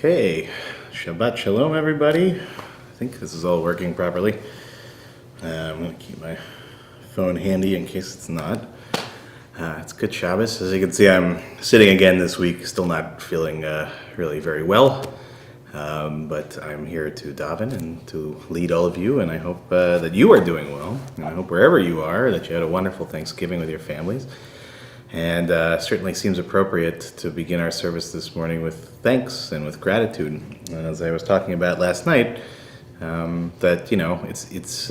Okay, Shabbat Shalom, everybody. I think this is all working properly. I'm going to keep my phone handy in case it's not. It's good Shabbos. As you can see, I'm sitting again this week, still not feeling really very well. But I'm here to daven and to lead all of you, and I hope that you are doing well. And I hope wherever you are, that you had a wonderful Thanksgiving with your families. And certainly seems appropriate to begin our service this morning with thanks and with gratitude. As I was talking about last night, that it's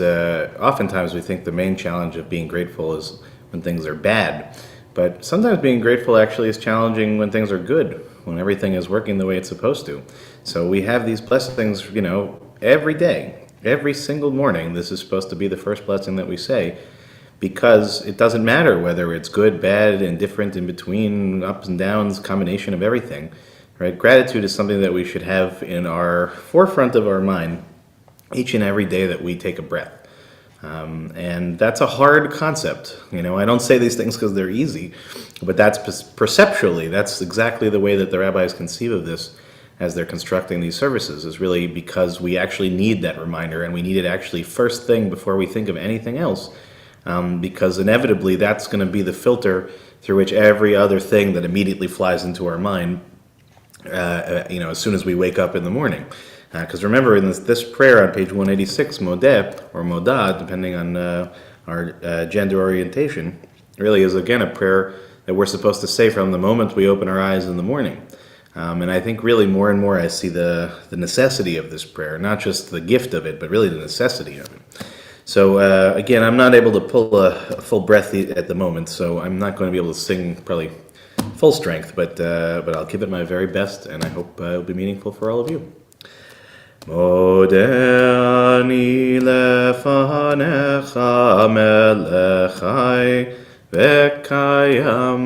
oftentimes we think the main challenge of being grateful is when things are bad, but sometimes being grateful actually is challenging when things are good, when everything is working the way it's supposed to. So we have these blessings, every day, every single morning. This is supposed to be the first blessing that we say, because it doesn't matter whether it's good, bad, indifferent, in between, ups and downs, combination of everything, right? Gratitude is something that we should have in our forefront of our mind each and every day that we take a breath. And that's a hard concept. I don't say these things because they're easy, but that's perceptually, that's exactly the way that the rabbis conceive of this as they're constructing these services, is really because we actually need that reminder, and we need it actually first thing before we think of anything else. Because inevitably that's going to be the filter through which every other thing that immediately flies into our mind, as soon as we wake up in the morning. Because remember, in this prayer on page 186, Modeh, or Modah, depending on our gender orientation, really is again a prayer that we're supposed to say from the moment we open our eyes in the morning. And I think really more and more I see the necessity of this prayer, not just the gift of it, but really the necessity of it. So again, I'm not able to pull a full breath at the moment, so I'm not going to be able to sing probably full strength, but I'll give it my very best, and I hope it'll be meaningful for all of you. Modeh ani lefanecha melechai v'kayam.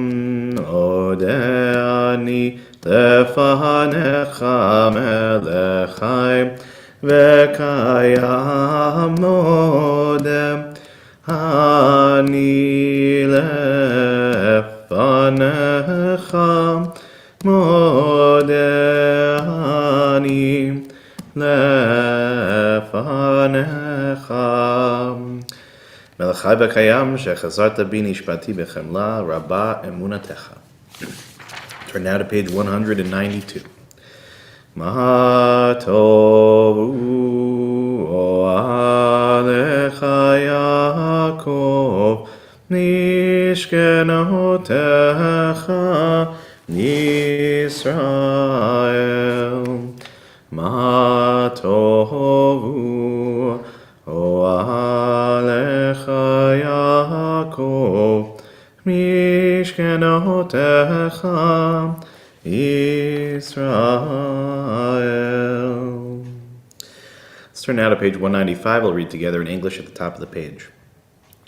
Modeh ani lefanecha melechai v'kayam. Modeh ani lefanecha. Modeh ani lefanecha. Melechai v'kayam shechazarta bi nishbati b'chemla rabba emunatecha. Turn now to page 192. Ma tovu alecha Yaakov nishkenotecha Yisrael. Ma tovu alecha Yaakov nishkenotecha Israel. Let's turn now to page 195. We'll read together in English at the top of the page.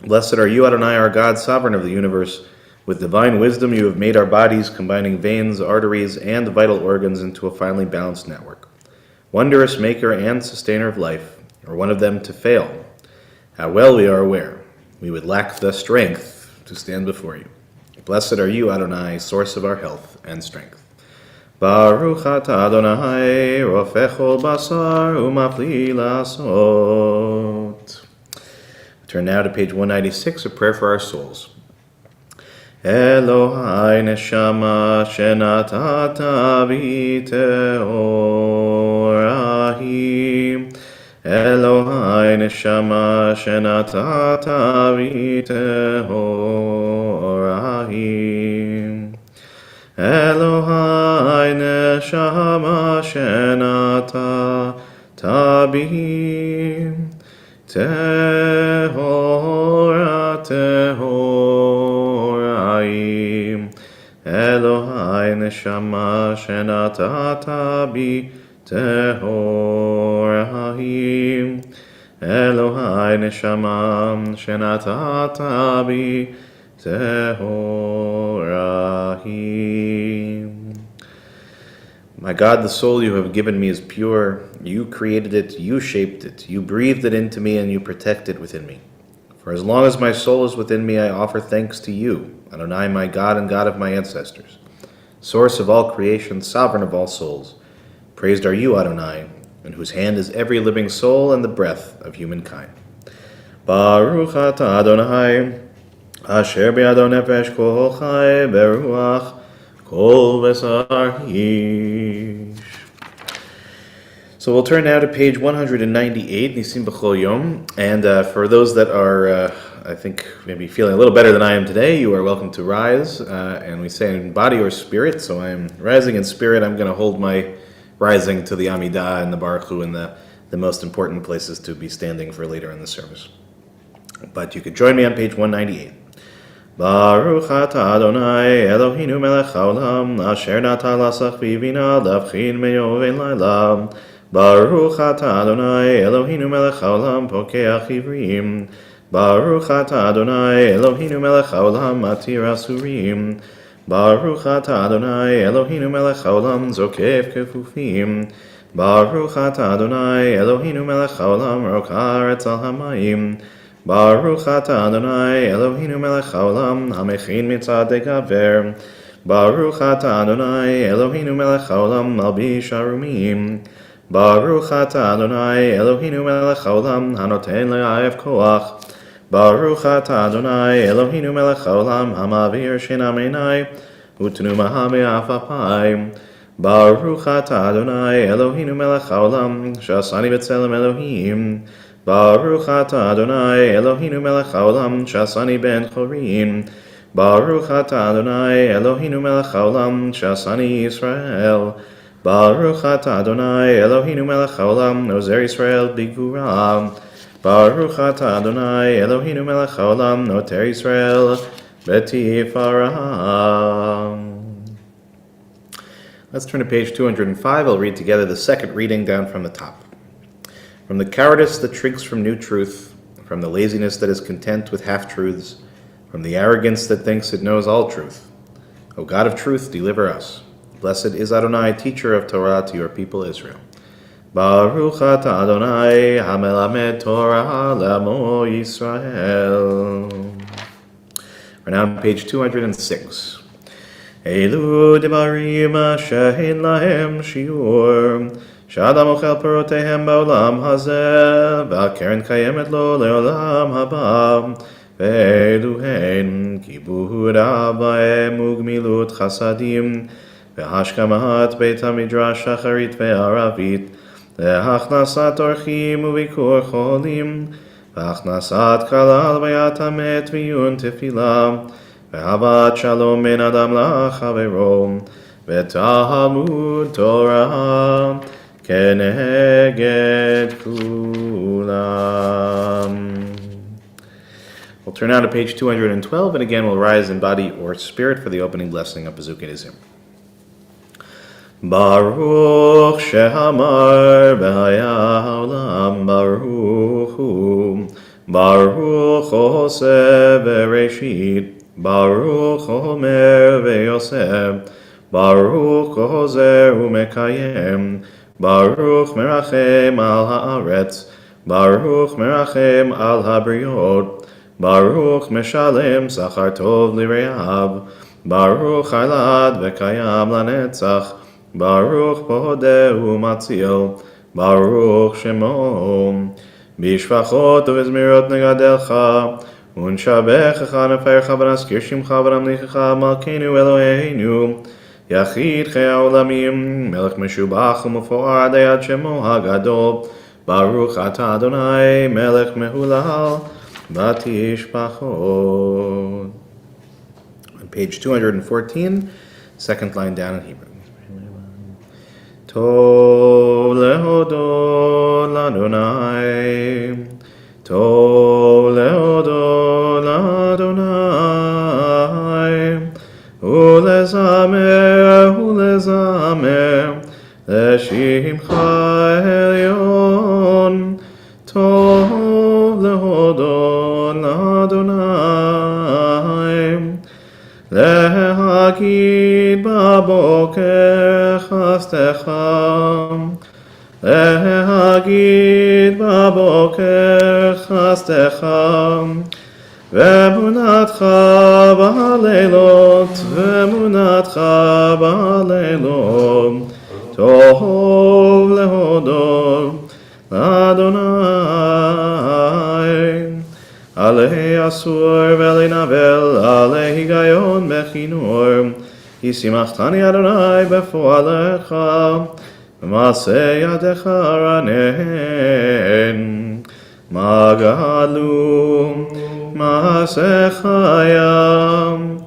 Blessed are you, Adonai, our God, sovereign of the universe. With divine wisdom you have made our bodies, combining veins, arteries, and vital organs into a finely balanced network. Wondrous maker and sustainer of life, or one of them to fail. How well we are aware. We would lack the strength to stand before you. Blessed are you, Adonai, source of our health and strength. Baruch atah Adonai, rofech kol basar umafli lasot. Turn now to page 196, a prayer for our souls. Elohai neshama shenatata bi te'orahi. Elohai neshama shenatata bi te'orahi. Elohai neshama shenatata bi te'orahi. Elohai neshama shenatata bi te'orahi. Elohai neshama shenatata bi te'orahi. My God, the soul you have given me is pure. You created it, you shaped it, you breathed it into me, and you protect it within me. For as long as my soul is within me, I offer thanks to you, Adonai, my God and God of my ancestors, source of all creation, sovereign of all souls. Praised are you, Adonai, in whose hand is every living soul and the breath of humankind. Baruch atah Adonai, asher bi'ado nefesh kol chai beruach kol besar ish. So we'll turn now to page 198, Nisim B'chol Yom. And for those that are, I think, maybe feeling a little better than I am today, you are welcome to rise. And we say in body or spirit, so I am rising in spirit. I'm going to hold my rising to the Amidah and the Baruch Hu and the most important places to be standing for later in the service. But you could join me on page 198. Baruch atah Adonai Eloheinu melech haolam asher natan lasach v'ivina lavchin meyovein laila. Baruch atah Adonai Eloheinu melech haolam pokeach ivrim. Baruch atah Adonai Eloheinu melech haolam matir asurim. Baruch atah Adonai Eloheinu melech haolam zokef kefufim. Baruch atah Adonai Eloheinu melech haolam rokar etzal hamayim. Baruch atah Adonai Eloheinu melech haolam hamechin mitzad degaver. Baruch atah Adonai Eloheinu melech haolam malbish arumim. Baruch atah Adonai Eloheinu melech haolam hanoten le'ayev koach. Baruch atah Adonai Eloheinu melech haolam hamavir shinam einai utnuma me'afapai. Baruch atah Adonai Eloheinu melech haolam shasani b'tzelem Elohim. Baruch atah Adonai Eloheinu melech haolam shasani ben chorim. Baruch atah Adonai Eloheinu melech haolam shasani Yisrael. Baruch atah Adonai Eloheinu melech haolam ozer Yisrael b'gvura. Baruch atah Adonai Eloheinu melech haolam noter Yisrael b'tifara. Let's turn to page 205. I'll read together the second reading down from the top. From the cowardice that shrinks from new truth, from the laziness that is content with half-truths, from the arrogance that thinks it knows all truth. O God of truth, deliver us. Blessed is Adonai, teacher of Torah to your people Israel. Baruch atah Adonai, hamelamed Torah l'amo Yisrael. We're now on page 206. Elu devarim she'en lahem shiur, she'adam ochel perotehem ba'olam hazeh, v'akeren kayemet lo le'olam haba, ve'elu hen kibud abahem ugmilut chasadim, ve'hashkamat beit hamidrash shacharit ve'aravit, ve'achnasat orchim uvikur cholim, ve'achnasat kalal ve'atamet v'yun tefillah, ve'avat shalom ben adam la'chavero, ve'talmud Torah keneged kulam. We'll turn now to page 212, and again we'll rise in body or spirit for the opening blessing of Bazookaism. Baruch shehamar b'haya haolam baruch hu, baruch hoseh bereshit, baruch omer ve'yoseh, baruch hozer u'mekayem, baruch merachem al haaretz, baruch merachem al habriot, baruch meshalem sachar tov lireav, baruch halad ve'kayam lanetzach, baruch pohodeh u'matzil, baruch shemo, bishvachot u'vizmirot negadelcha, unshabechecha nefercha v'naskir shimcha v'namlichecha malkeinu Eloheinu, yachid chei ha'olamim, melech meshubach u'mefoar adayad shemo hagadol, baruch atah Adonai, melech mehulal, batishpachot. On page 214, second line down in Hebrew. Tov lehodot l'Adonai, Tov lehodot l'Adonai, ulezamer l'shimcha elyon, Tov lehodot l'Adonai, להגיד בבוקר חסדך, להגיד בבוקר חסדך, ואמונתך בלילות, ואמונתך בלילות, טוב להודות לאדוני. עלי אסור ולנבל, עלי היגיון בכינור. כי שימחתני אדוני בפועלך, ומעשה ידיך רנן. מה גדלו מעשיך ים,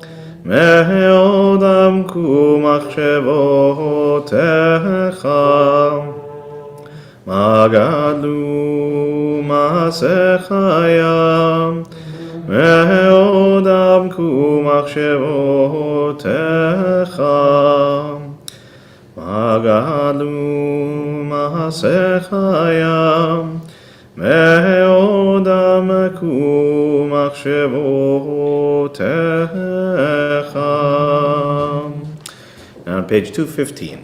מאוד עמקו מחשבותיך. מה גדלו מעשיך ים, מאוד עמקו מחשבותיך. מה גדלו מעשיך ים, מאוד עמקו מחשבותיך. Now on page 215.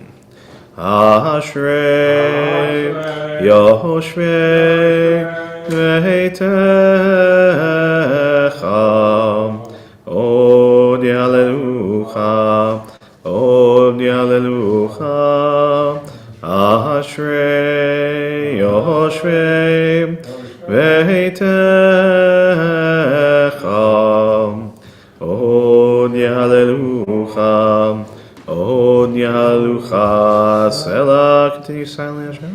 אשרי יושבי ביתך, עוד יהללוך, עוד יהללוך. אשרי יושבי ביתך, עוד יהללוך, עוד יהללוך. Selah, continue silently.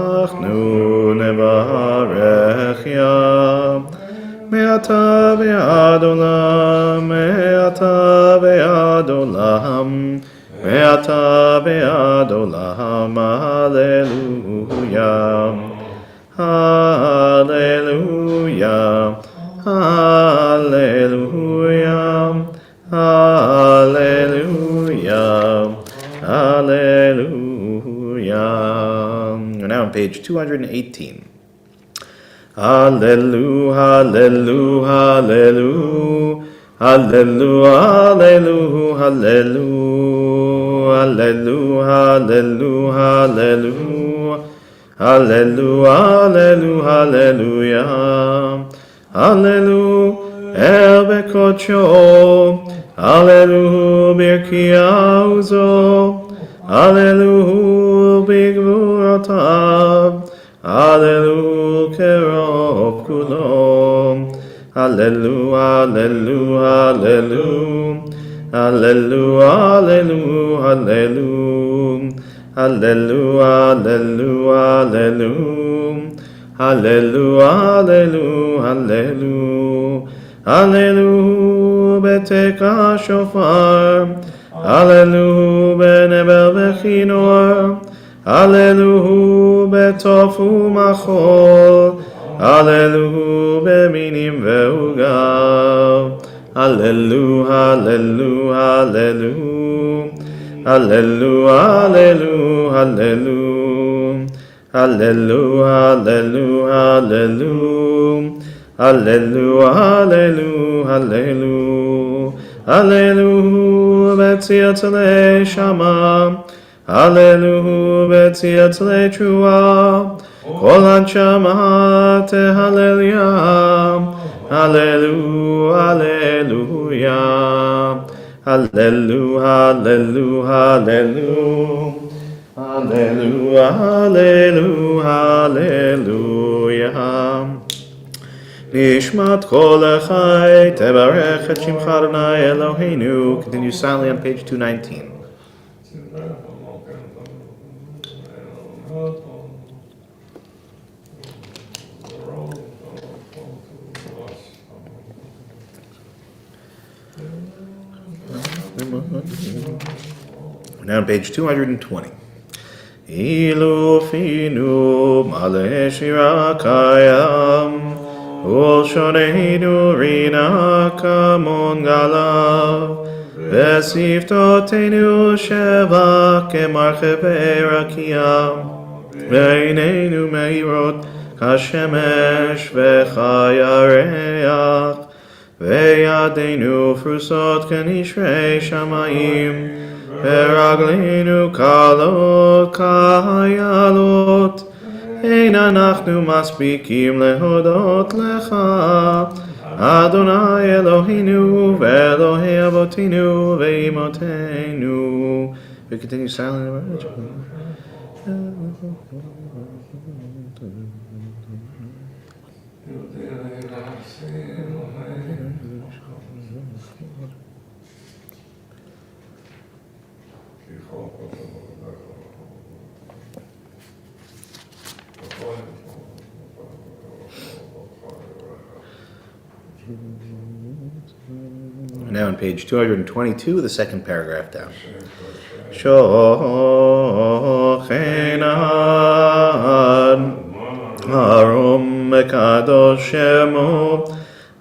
ואנחנו נברך יה, מעתה ועד עולם, מעתה ועד עולם, מעתה ועד עולם. הללויה, הללויה, הללויה, הללויה, hallelujah. We're now on page 218. Hallelujah, hallelujah, hallelujah, hallelujah, hallelujah, hallelujah, hallelujah, hallelujah, hallelujah, hallelujah, el bekocho. Hallelujah, birkiauzo. Hallelujah, bigvuratav. Hallelujah, kerov kulom. Hallelujah, hallelujah, hallelujah. Hallelujah, hallelujah, hallelujah. Hallelujah, hallelujah, hallelujah. Hallelujah, hallelujah, hallelujah. Beteka shofar. Hallelujah, benebel bechinor. Hallelujah, betofu machol. Hallelujah, beminim veugav. Hallelujah, hallelujah, hallelujah. Hallelujah, hallelujah, hallelujah. Hallelujah, hallelujah, hallelujah. Hallelujah, hallelujah, hallelujah. Hallelujah, betziyat le'shama. Hallelujah, betziyat le'trua. Kol hanshama tehallel. Hallelujah, hallelujah. Hallelujah, hallelujah, hallelujah. Hallelujah, hallelujah, hallelujah. Nishmat kol echai tevarech et shimcha Adonai Eloheinu. Continue silently on page 219. Now on page 220. Ilu finu male shira kayam. Ul shoneinu rina kamon galav. ושפתותינו שבע כמרחבי רקיע, ועינינו מאירות כשמש וכירח, וידינו פרוסות כנשרי שמיים, ורגלינו קלות כחיילות. אין אנחנו מספיקים להודות לך, אדוני אלוהינו ואלוהי אבותינו ואמותינו. We continue silent. Now on page 222, the second paragraph down. Shochenan Harum Mekadosh Shemo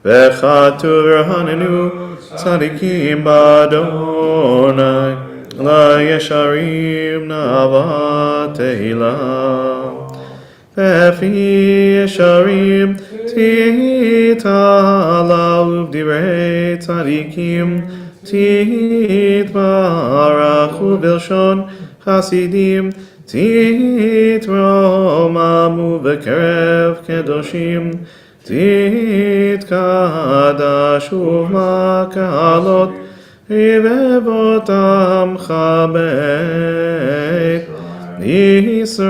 Vechatu V'Hanenu Tzadikim B'Adonai La Yesharim Nava Tehila Vefi Yesharim Titala Uvdivrei Tzadikim Titbarachu Bilshon Chasidim Titromamu V'Kerev Kedoshim Titkadashu V'Makalot Rivevotam Chabet Yisrael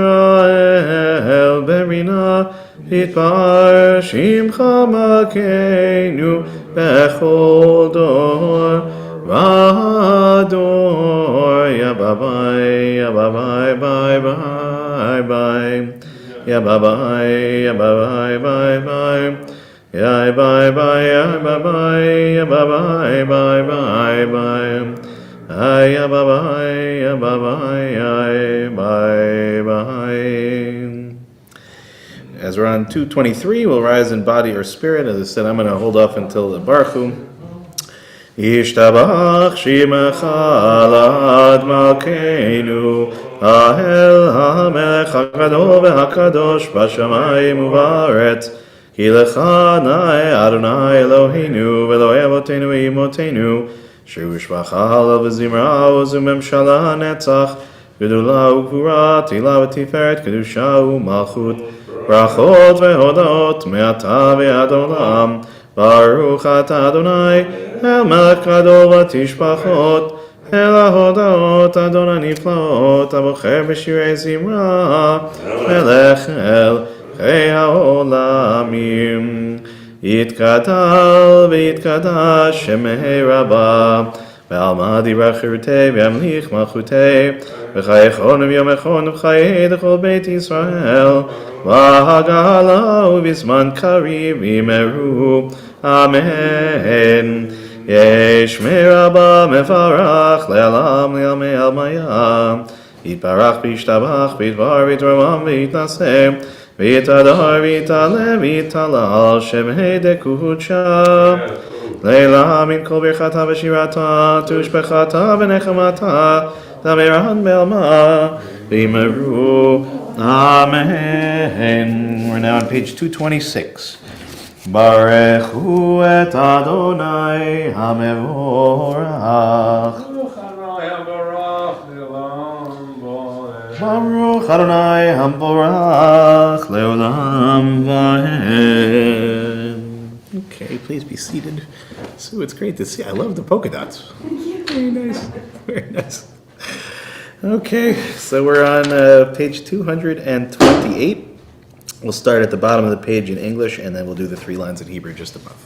Berina Yitbar Shimcha Malkeinu Bechol Dor Vador Yababai Yababai Bye Bye Bye Yababai Yababai Bye Bye Yababai Bye Yababai Yababai Bye Bye Bye Yababai Yababai Bye Bye. As we're on 223, we'll rise in body or spirit. As I said, I'm going to hold off until the Baruch. Yishtabach Shimcha Lad Malkeinu Ahel HaMelech HaGadol VeHaKadosh B'Shamayim U'Ba'aretz Ki Lecha Na'e Adonai Eloheinu V'Elokei Avotenu V'Imotenu Shu Shvachal V'Zimra U'Zumemshala Netzach Gdula U'Gvura Tila V'Tiferet Kedusha U'Malchut Brachot Ve'hodot Me'ata Ve'ad Olam Baruch Ata Adonai El Melech Gadol V'Tishpachot El HaHodaot Adonai Niflaot Abocher B'Shirei Zimra Melech El Chei HaOlamim Yitkadal V'Yitkadash Shemei Rabbah Ve'alma Divrei Chirutei Ve'amlich Malchutei V'chayechon V'yomechon V'chayei D'chol Beit Yisrael V'hagala U'vizman Kariv Yimeru Amen. Yesh Merabah Mefarach Le'alam Le'almei Almayah Yitbarach V'yishtabach V'yidvar V'yitramam V'yitnaseh V'yitadar V'yitaleh V'yitalal Shemei Dekucha Leila Min Kol Birchata V'shirata Tushbechata V'nechamata Tameran Be'alma V'yimeru Amen. We're now on page 226. Barechu et Adonai HaMevorach. Baruch Adonai HaMevorach Leolam Vahem. Okay, please be seated. Sue, it's great to see. I love the polka dots. Very nice. Very nice. Okay, so we're on page 228. We'll start at the bottom of the page in English, and then we'll do the 3 lines in Hebrew just above.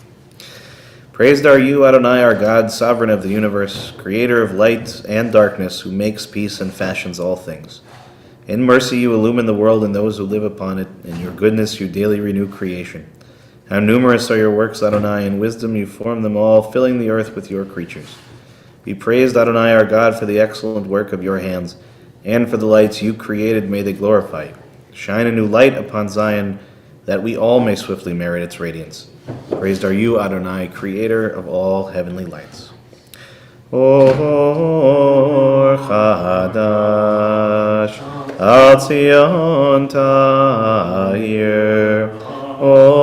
Praised are you, Adonai, our God, sovereign of the universe, creator of light and darkness, who makes peace and fashions all things. In mercy you illumine the world and those who live upon it. In your goodness you daily renew creation. How numerous are your works, Adonai. In wisdom you form them all, filling the earth with your creatures. Be praised, Adonai, our God, for the excellent work of your hands, and for the lights you created, may they glorify you. Shine a new light upon Zion, that we all may swiftly merit its radiance. Praised are you, Adonai, creator of all heavenly lights. Or Chadash Al Tzion Ta'ir. Or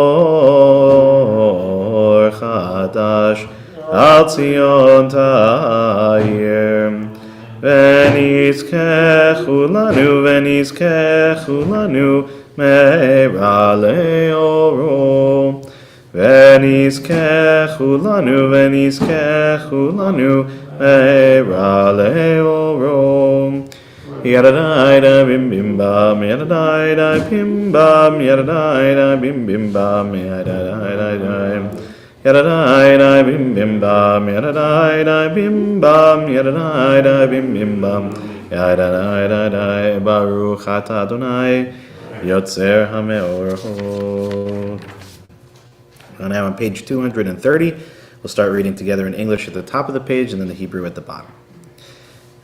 Chadash Al Tzion Ta'ir. V'nizkechu lanu me'era le'oro. V'nizkechu lanu me'era le'oro. Yadadaida bim bim bam, yadadaida bim bam, yadadaida bim bim bam, yadadaida. Yadadaida bim bim bam, yadadaida bim bam, yadadaida bim bim bam, yadadaida. Baruch atah Adonai Yotzer HaMeorot. Now on page 230, we'll start reading together in English at the top of the page and then the Hebrew at the bottom.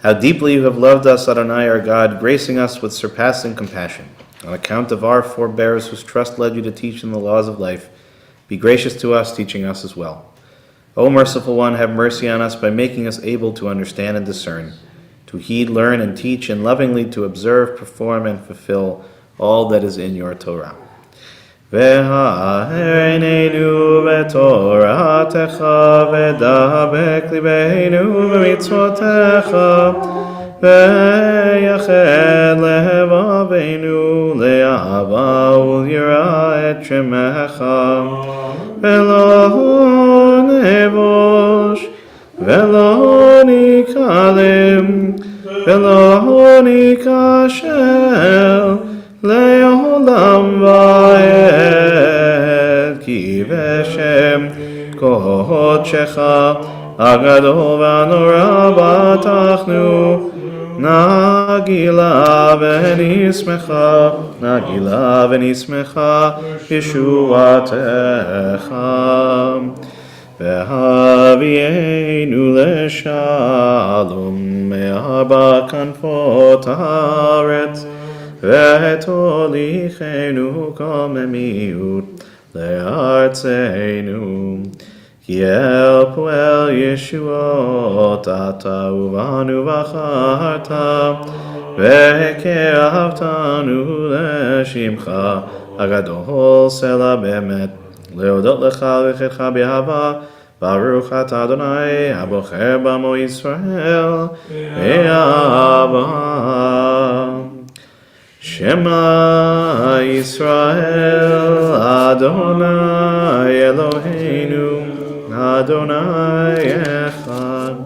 How deeply you have loved us, Adonai, our God, gracing us with surpassing compassion. On account of our forebears whose trust led you to teach them the laws of life, be gracious to us, teaching us as well. O merciful one, have mercy on us by making us able to understand and discern, to heed, learn, and teach, and lovingly to observe, perform, and fulfill all that is in your Torah. V'ha'ereinu v'toratecha v'dabek libeinu v'mitzvotecha v'yached levaveinu le'ahava u'yira et shemecha v'lo nevosh v'lo nikalim v'lo nikashel Le'olam va'ed ki v'shem kodshecha agadol v'anora batachnu nagila v'nismecha yeshuatecha v'havienu le'shalom me'arba kanfot haaretz V'tolichenu kol memiut le'artzeinu ki el poel yeshuot ata uvanu v'acharta v'ke'ahavtanu le'shimcha agadol sela be'emet le'odot lecha v'chetcha b'ahava Baruch atah Adonai abocher b'amo Yisrael be'ahava Shema Yisrael Adonai Eloheinu Adonai Echad.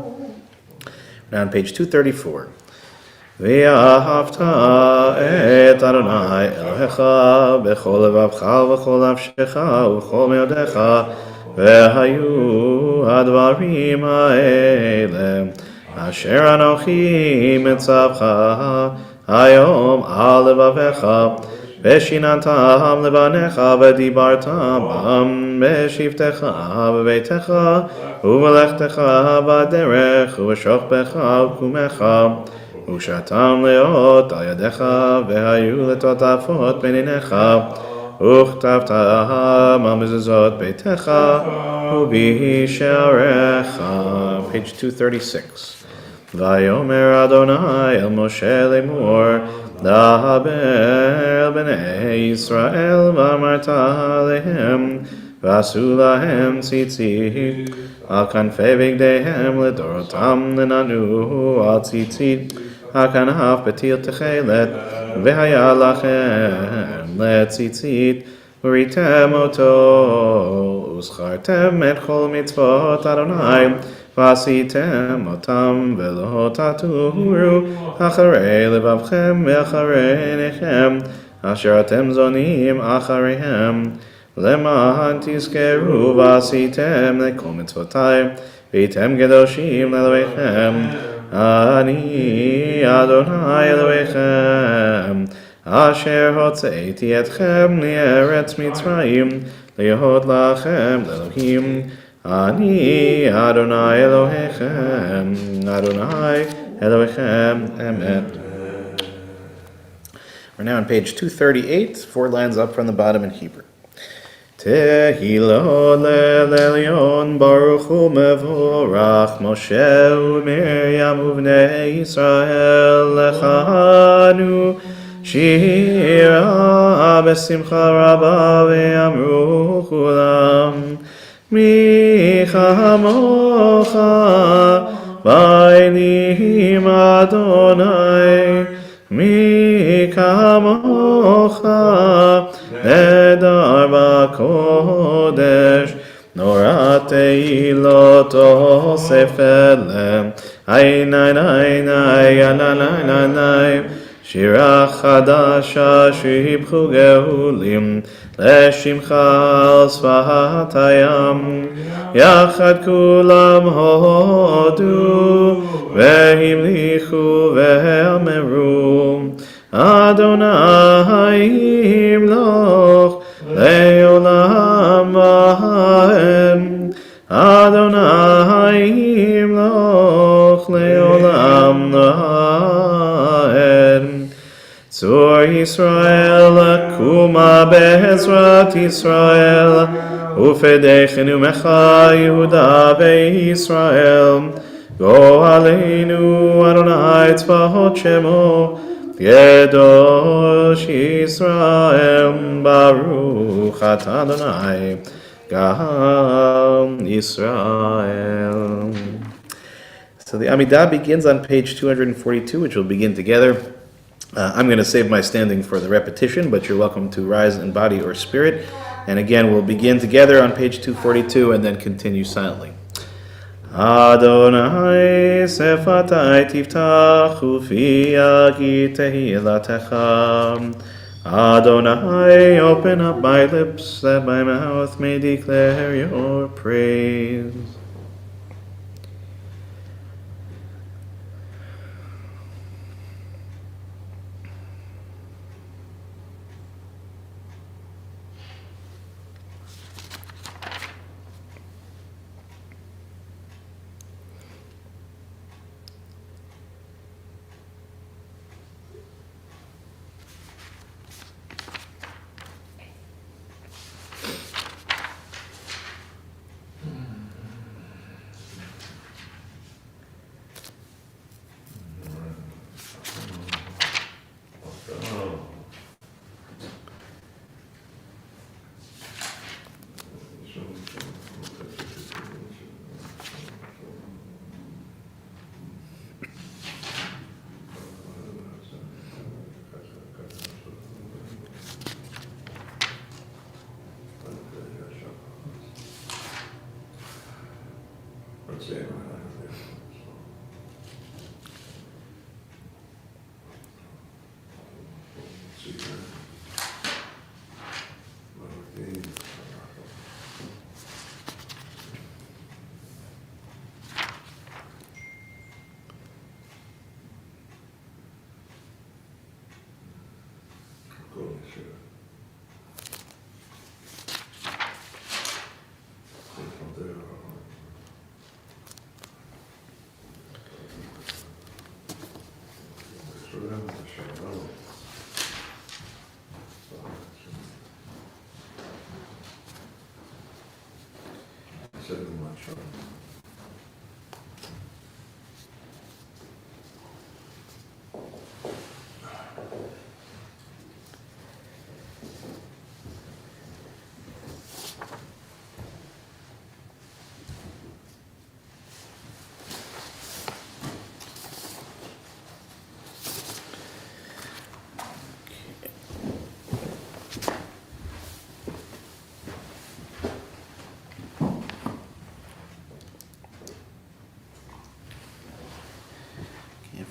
Now on page 234. Ve'ahavta et Adonai Elohecha b'chol levavcha v'chol nafshecha v'chol me'odecha ve'hayu advarim ha'ele asher anochi mitzavcha Hayom al levavecha veshinantam levanecha v'dibartam b'shivtecha v'beitecha u'melechtecha v'derech u'shochbecha u'kumecha u'shatam leot al yadecha v'hayu letotafot b'ninecha u'chtavtam al mezuzot beitecha u'b'sharecha. Page 236. Vayomer Adonai el Moshe lemor daber b'nei Yisrael v'amarta lehem v'asu lahem tzitzit al kanfei bigdeihem ledorotam lenanu al tzitzit hakanaf betil techelet v'haya lachem letzitzit uritem oto uschartem et chol mitzvot Adonai Vasitem otam velo taturu acharei levavchem ve'acharei nechem asher atem zonim achareihem leman tizkeru vasitem lekol mitzvotai v'yitem kedoshim le'elohechem ani Adonai Elohechem asher hotzeiti etchem li'eretz Mitzrayim liyot lachem le'elohim Ani Adonai Elohechem, Adonai Elohechem, Emet. We're now on page 238, 4 lines up from the bottom in Hebrew. Tehillah le'elyon baruch hu mevorach Moshe u'Miriam uvnei Yisrael lechanu shira besimcha rabba ve'amru kulam mi chamocha v'elim Adonai mi kamocha Edar b'kodesh Norat teiloto sefelem Aynay Shira chadasha shibchu geulim Leshimcha sfat hayam Yachad kulam hodu Vehimlichu ve'ameru Adonai imloch le'olam va'em Adonai imloch le'olam va'em Tzur Yisrael kuma be'ezrat Yisrael Ufedechenu mecha Yehuda ve'Yisrael Go aleinu Adonai tzvahot shemo Yedosh Yisrael Baruch Atah Adonai Gam Yisrael. So the Amidah begins on page 242, which we'll begin together. I'm going to save my standing for the repetition, but you're welcome to rise in body or spirit. And again, we'll begin together on page 242 and then continue silently. Adonai sefatai tiftach ufi yagi tehilatecha. Adonai, open up my lips that my mouth may declare your praise.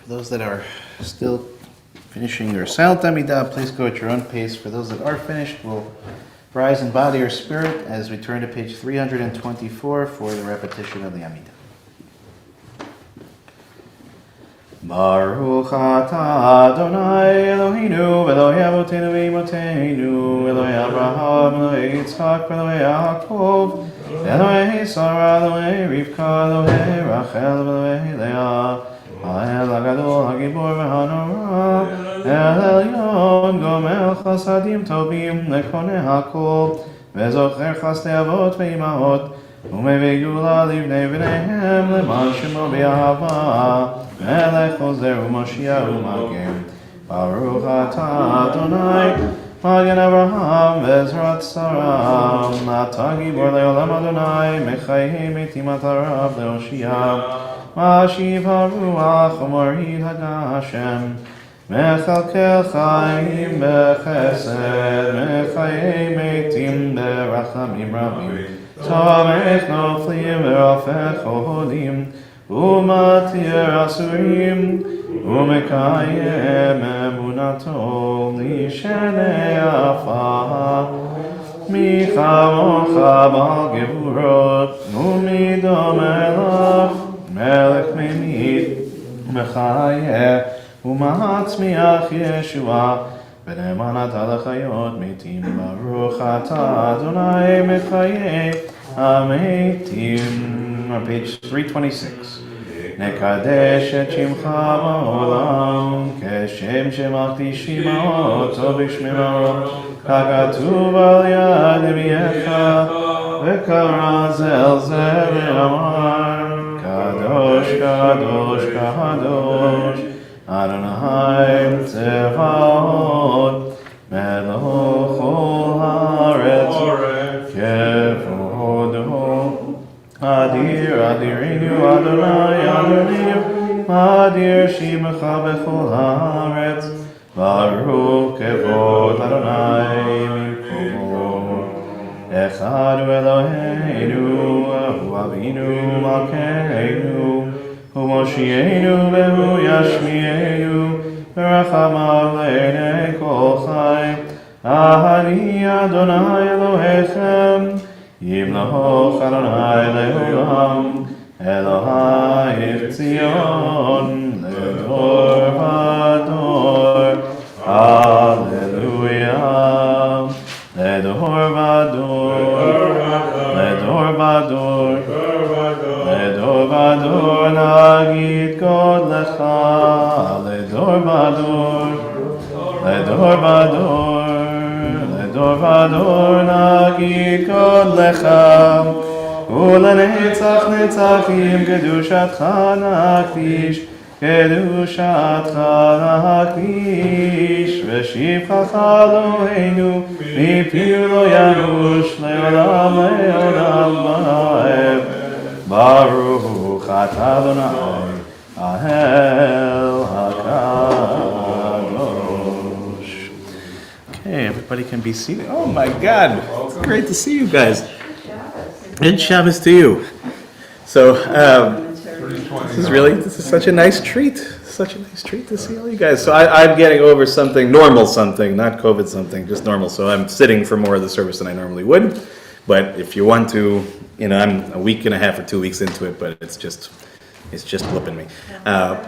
For those that are still finishing your silent Amidah, please go at your own pace. For those that are finished, we'll rise in body or spirit as we turn to page 324 for the repetition of the Amidah. Baruch atah Adonai Eloheinu Elokei Avotenu v'Imotenu Elokei Abraham Elokei Yitzchak Elokei Yaakov Elokei Sarah Elokei Rivka Elokei Rachel Elokei Leah האל הגדול, הגיבור והנורא, אל עליון, גומל חסדים טובים, לקונה הכל, וזוכר חסדי אבות ואימהות, ומביא גאולה לבני בניהם, למען שמו באהבה, מלך עוזר ומושיע ומגן. ברוך אתה אדוני, מגן אברהם ועזרת שרה, אתה גיבור לעולם אדוני, מחיי מתים אתה רב להושיע, משיב הרוח ומוריד הגשם, מכלכל חיים בחסד, מחיי מתים ברחמים רבים, תומך נופלים ורופא חולים, ומתיר אסורים, ומקיים אמונתו לשני עפר. מי כמוך בעל גבורות, ומי דומה לך, מלך ממית מחיה, ומצמיח ישועה, ונאמן אתה לחיות מתים. ברוך אתה אדוני מחיי המתים. On page 326. נקדש את שמך בעולם, כשם שמקדישים אותו בשמרו, ככתוב על יד ימיך, וקרא זה אל זה ואמר, קדוש קדוש קדוש, אדוני צבאות, מלך כל הארץ, כבודו. אדיר אדירנו אדוני אדוננו, אדיר שמך בכל הארץ, ברוך כבוד אדוני ממקומו. אחד הוא אלוהינו, הוא אבינו מלכנו, הוא מושיענו והוא ישמיענו, ורחמיו לעיני כל חי. אני אדוני אלוהיכם, ימלוך אדוני לעולם, אלוהי ציון לדור ודור. הללויה. לדור ודור, לדור ודור, לדור ודור נגיד גודלך. לדור ודור, לדור ודור, לדור ודור נגיד גודלך. ולנצח נצחים קדושתך נקדיש, קדושתך נקדיש. ושבחך אלוהינו מפינו לא ינוש לעולם לעולם ועד. ברוך אתה אדוני האל הקדוש. Okay, everybody can be seated. Oh my God, it's great to see you guys. Good Shabbos to you. So, this is such a nice treat. Such a nice treat to see all you guys. So I'm getting over something, normal something, not COVID something, just normal. So I'm sitting for more of the service than I normally would. But if you want to, I'm a week and a half or 2 weeks into it, but it's just flipping me.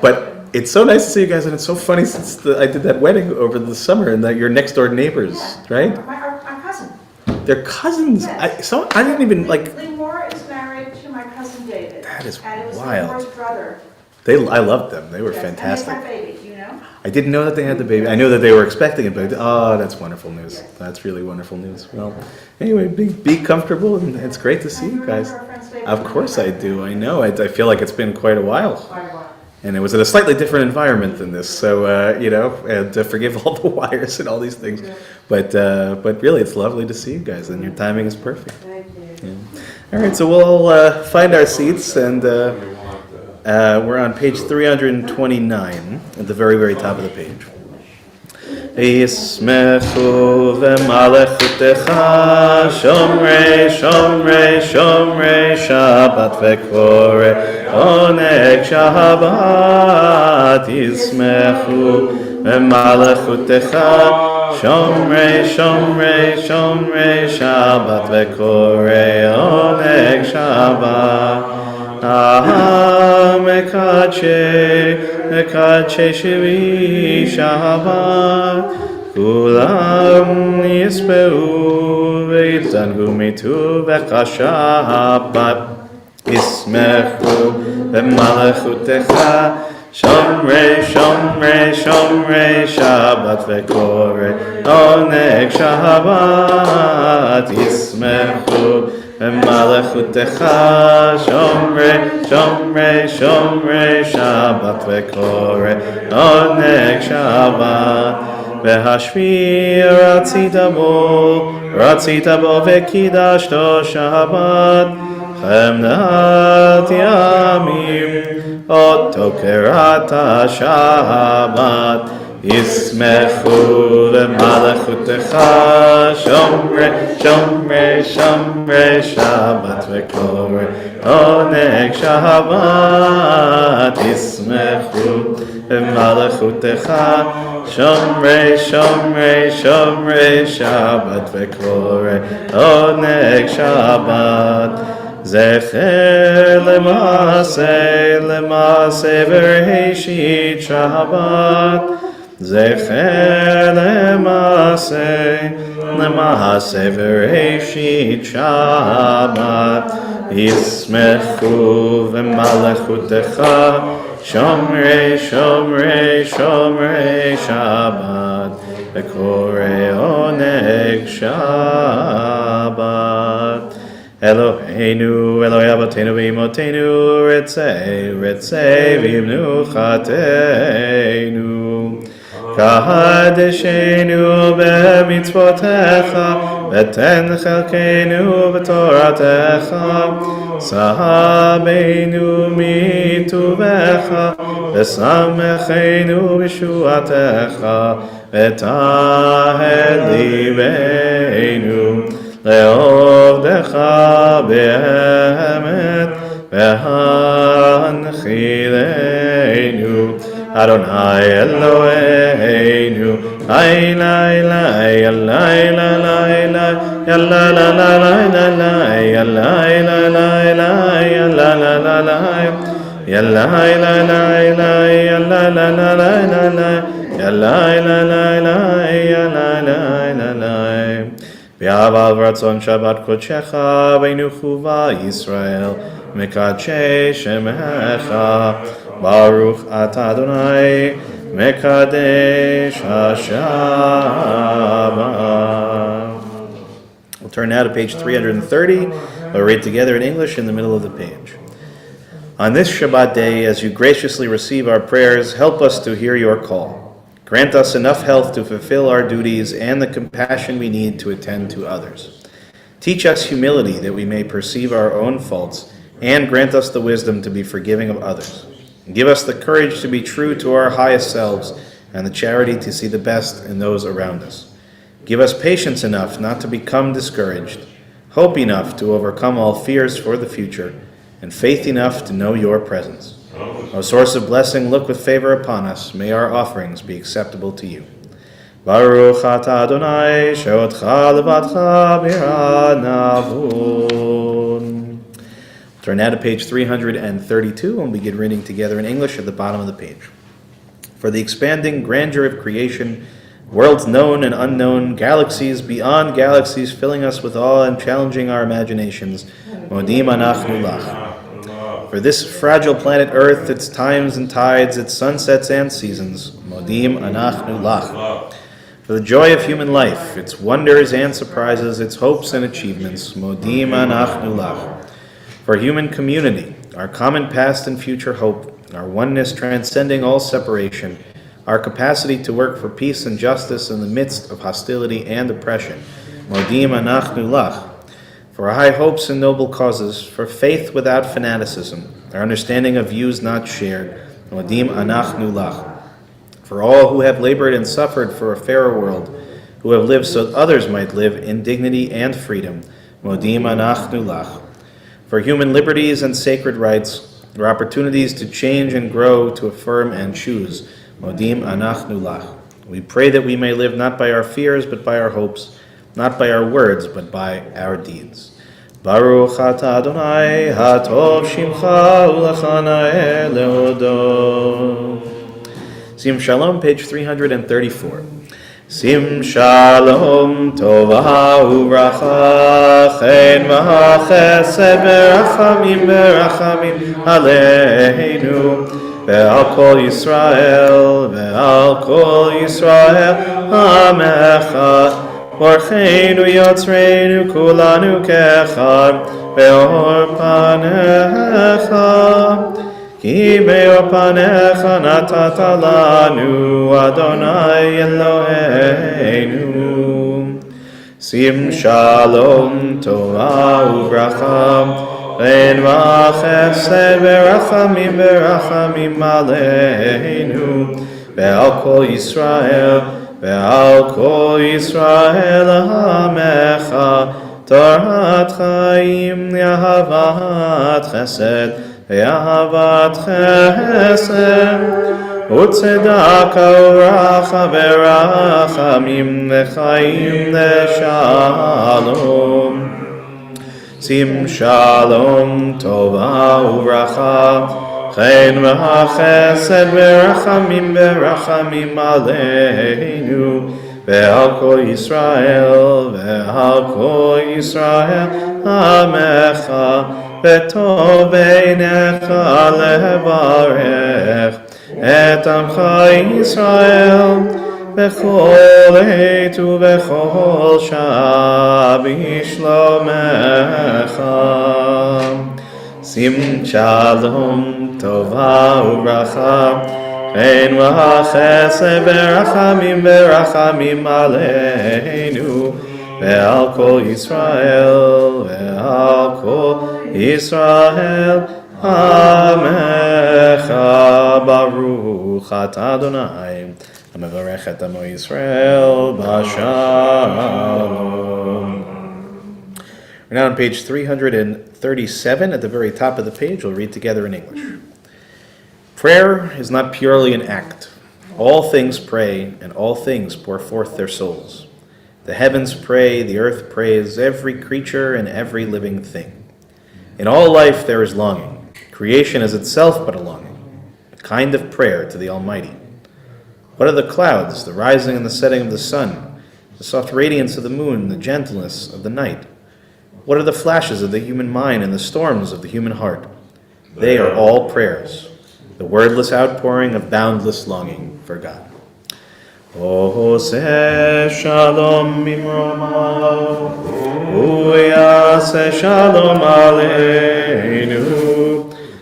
But it's so nice to see you guys, and it's so funny since I did that wedding over the summer, and that you're next door neighbors, right? Our cousin. They're cousins. Yes. I didn't even like. Lee Moore is married to my cousin David. That is and it was wild. Lee Moore's brother. I loved them. They were fantastic. And they had a baby, you know? I didn't know that they had the baby. I knew that they were expecting it, but that's wonderful news. Yes. That's really wonderful news. Well, anyway, be comfortable, and it's great to see you guys. Of course I do. I know. I feel like it's been quite a while. And it was in a slightly different environment than this, so and to forgive all the wires and all these things. But really, it's lovely to see you guys, and your timing is perfect. Thank you. Yeah. All right, so we'll all find our seats, and we're on page 329 at the very, very top of the page. Yismechu v'malechutecha shomrei shomrei shomrei Shabbat v'korei oneg Shabbat. Yismechu v'malechutecha shomrei shomrei shomrei Shabbat v'korei oneg Shabbat. Mekache Shivi Shabbat, Kulam Yispehu V'yitzanhu mitu v'chashabat. Yismechu v'malechutecha Shomrei, Shomrei, Shomrei Shabbat v'korei oneg Shabbat yismechu v'malachutecha. Shomrei, Shomrei, Shomrei Shabbat v'korei oneg Shabbat v'hashvi ratzita bo v'kidashto Shabbat chemdat yamim Oto kerata Shabbat Yismechu v'malachutecha. Shomrei, Shomrei, Shomrei Shabbat v'korei oneg Shabbat Yismechu v'malachutecha. Shomrei, Shomrei, Shomrei Shabbat v'korei oneg Shabbat Zecher lemase v'reishit Shabbat. Zecher lemase v'reishit Shabbat. Yismechu v'malachutecha. Shomrei, Shomrei, Shomrei Shabbat v'korei oneg Shabbat. Eloheinu, Eloi Avotenu v'Imotenu, Ritzei, Ritzei v'imnuchateinu. Kahadeshenu b'mitzvotecha, v'ten chelkeinu b'toratecha. Sahabeinu mituvecha, v'samecheinu b'shuatecha, v'tahel libeinu. Le'ovdecha be'emet ve'hanchileinu Adonai Eloheinu Ailai lai Ailai lai lai Yalla la la la la la Yalla la la la Yalla la la la Yalla la la la Yalla la la la la Yalla la la la Yalla la la la V'aval v'ratzon Shabbat kodechecha v'nuchu v'Yisrael mekadesh shemecha Baruch atah Adonai mekadesh haShabbat. We'll turn now to page 330. We'll read together in English in the middle of the page. On this Shabbat day, as you graciously receive our prayers, help us to hear your call. Grant us enough health to fulfill our duties and the compassion we need to attend to others. Teach us humility that we may perceive our own faults, and grant us the wisdom to be forgiving of others. Give us the courage to be true to our highest selves and the charity to see the best in those around us. Give us patience enough not to become discouraged, hope enough to overcome all fears for the future, and faith enough to know your presence. O source of blessing, look with favor upon us. May our offerings be acceptable to you. Baruch atah Adonai, she'otcha levadcha bi'anavun. Turn now to page 332, and we'll begin reading together in English at the bottom of the page. For the expanding grandeur of creation, worlds known and unknown, galaxies beyond galaxies filling us with awe and challenging our imaginations, modim anachnu lach. For this fragile planet Earth, its times and tides, its sunsets and seasons, modim anachnu lach. For the joy of human life, its wonders and surprises, its hopes and achievements, modim anachnu lach. For human community, our common past and future hope, our oneness transcending all separation, our capacity to work for peace and justice in the midst of hostility and oppression, modim anachnu lach. For our high hopes and noble causes, for faith without fanaticism, our understanding of views not shared, modim anachnu lach. For all who have labored and suffered for a fairer world, who have lived so that others might live in dignity and freedom, modim anachnu lach. For human liberties and sacred rights, for opportunities to change and grow, to affirm and choose, modim anachnu lach. We pray that we may live not by our fears but by our hopes, not by our words, but by our deeds. Baruch atah Adonai, hatov shimcha ulachana lehodot. Siyum Shalom, page 334. Sim shalom tova uvracha chen v'chesed berachamim aleinu ve'al kol Yisrael amecha Orcheinu yotzreinu kulanu kechad ve'or panecha Ki be'or panecha natata lanu Adonai Eloheinu Sim shalom tova uvracha Chen v'chesed berachamim aleinu ve'al kol Yisrael hamecha Torat chaim yahavat chesed Utzedaka uracha berachamim v'chaim v'shalom Sim shalom tova uvracha Chen v'chesed berachamim aleinu ve'al kol Yisrael amecha v'tov beinecha levarech et amcha Yisrael v'chol עת ובכל שעה בשלומך. שים שלום טובה וברכה, חן וחסד ברחמים עלינו ועל כל ישראל עמך. ברוך אתה אדוני המברך את עמו ישראל בשלום. We're now on page 337. At the very top of the page, we'll read together in English. Prayer is not purely an act. All things pray, and all things pour forth their souls. The heavens pray, the earth prays, every creature and every living thing. In all life there is longing. Creation is itself but a longing, a kind of prayer to the Almighty. What are the clouds, the rising and the setting of the sun, the soft radiance of the moon, the gentleness of the night? What are the flashes of the human mind and the storms of the human heart? They are all prayers, the wordless outpouring of boundless longing for God. Ose shalom mimromo, uyase shalom aleinu,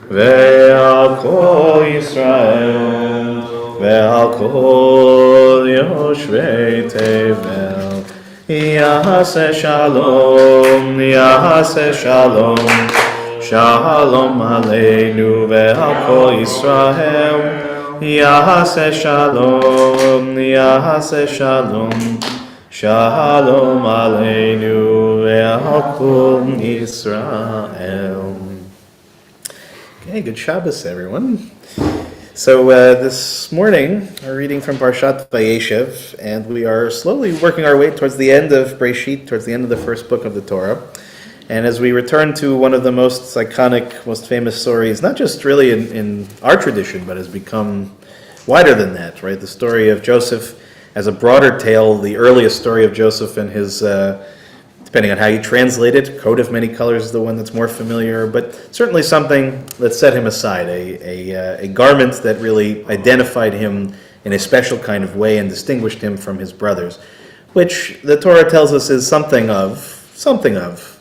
ve'al kol Yisrael, ve'al kol yoshvei tevel. Yase shalom, shalom aleinu ve'al kol Yisrael. Yase shalom, shalom aleinu ve'al kol Yisrael. Okay, good Shabbos, everyone. So this morning, we're reading from Parshat Vayeshev, and we are slowly working our way towards the end of Breshit, towards the end of the first book of the Torah. And as we return to one of the most iconic, most famous stories, not just really in our tradition, but has become wider than that, right? The story of Joseph as a broader tale, the earliest story of Joseph and his, depending on how you translate it, coat of many colors is the one that's more familiar, but certainly something that set him aside, a garment that really identified him in a special kind of way and distinguished him from his brothers, which the Torah tells us is something of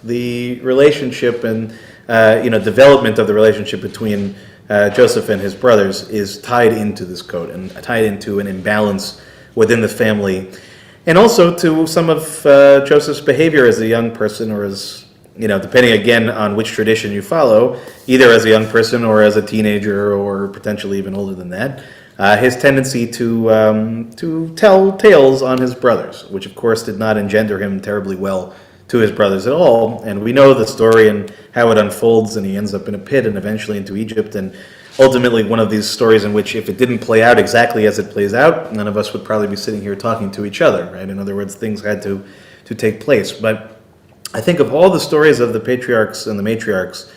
the relationship and development of the relationship between Joseph and his brothers is tied into this coat and tied into an imbalance within the family. And also to some of Joseph's behavior as a young person, or as, depending again on which tradition you follow, either as a young person or as a teenager or potentially even older than that, his tendency to tell tales on his brothers, which of course did not engender him terribly well to his brothers at all. And we know the story and how it unfolds, and he ends up in a pit and eventually into Egypt, and ultimately one of these stories in which if it didn't play out exactly as it plays out, none of us would probably be sitting here talking to each other, right? In other words, things had to take place. But I think of all the stories of the patriarchs and the matriarchs,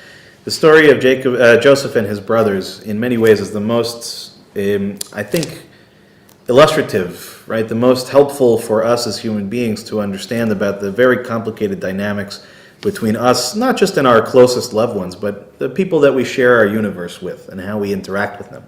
the story of Joseph and his brothers in many ways is the most, illustrative, right? The most helpful for us as human beings to understand about the very complicated dynamics between us, not just in our closest loved ones, but the people that we share our universe with and how we interact with them.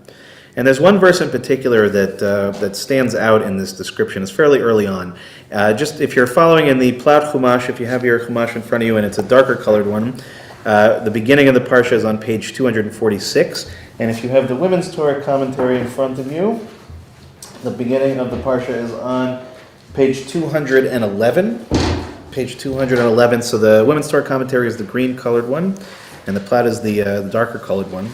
And there's one verse in particular that stands out in this description. It's fairly early on. Just if you're following in the plowed chumash, if you have your chumash in front of you and it's a darker colored one, the beginning of the parsha is on page 246. And if you have the Women's Torah commentary in front of you, the beginning of the parsha is on page 211. Page 211. So the Women's Torah commentary is the green colored one, and the plowed is the darker colored one.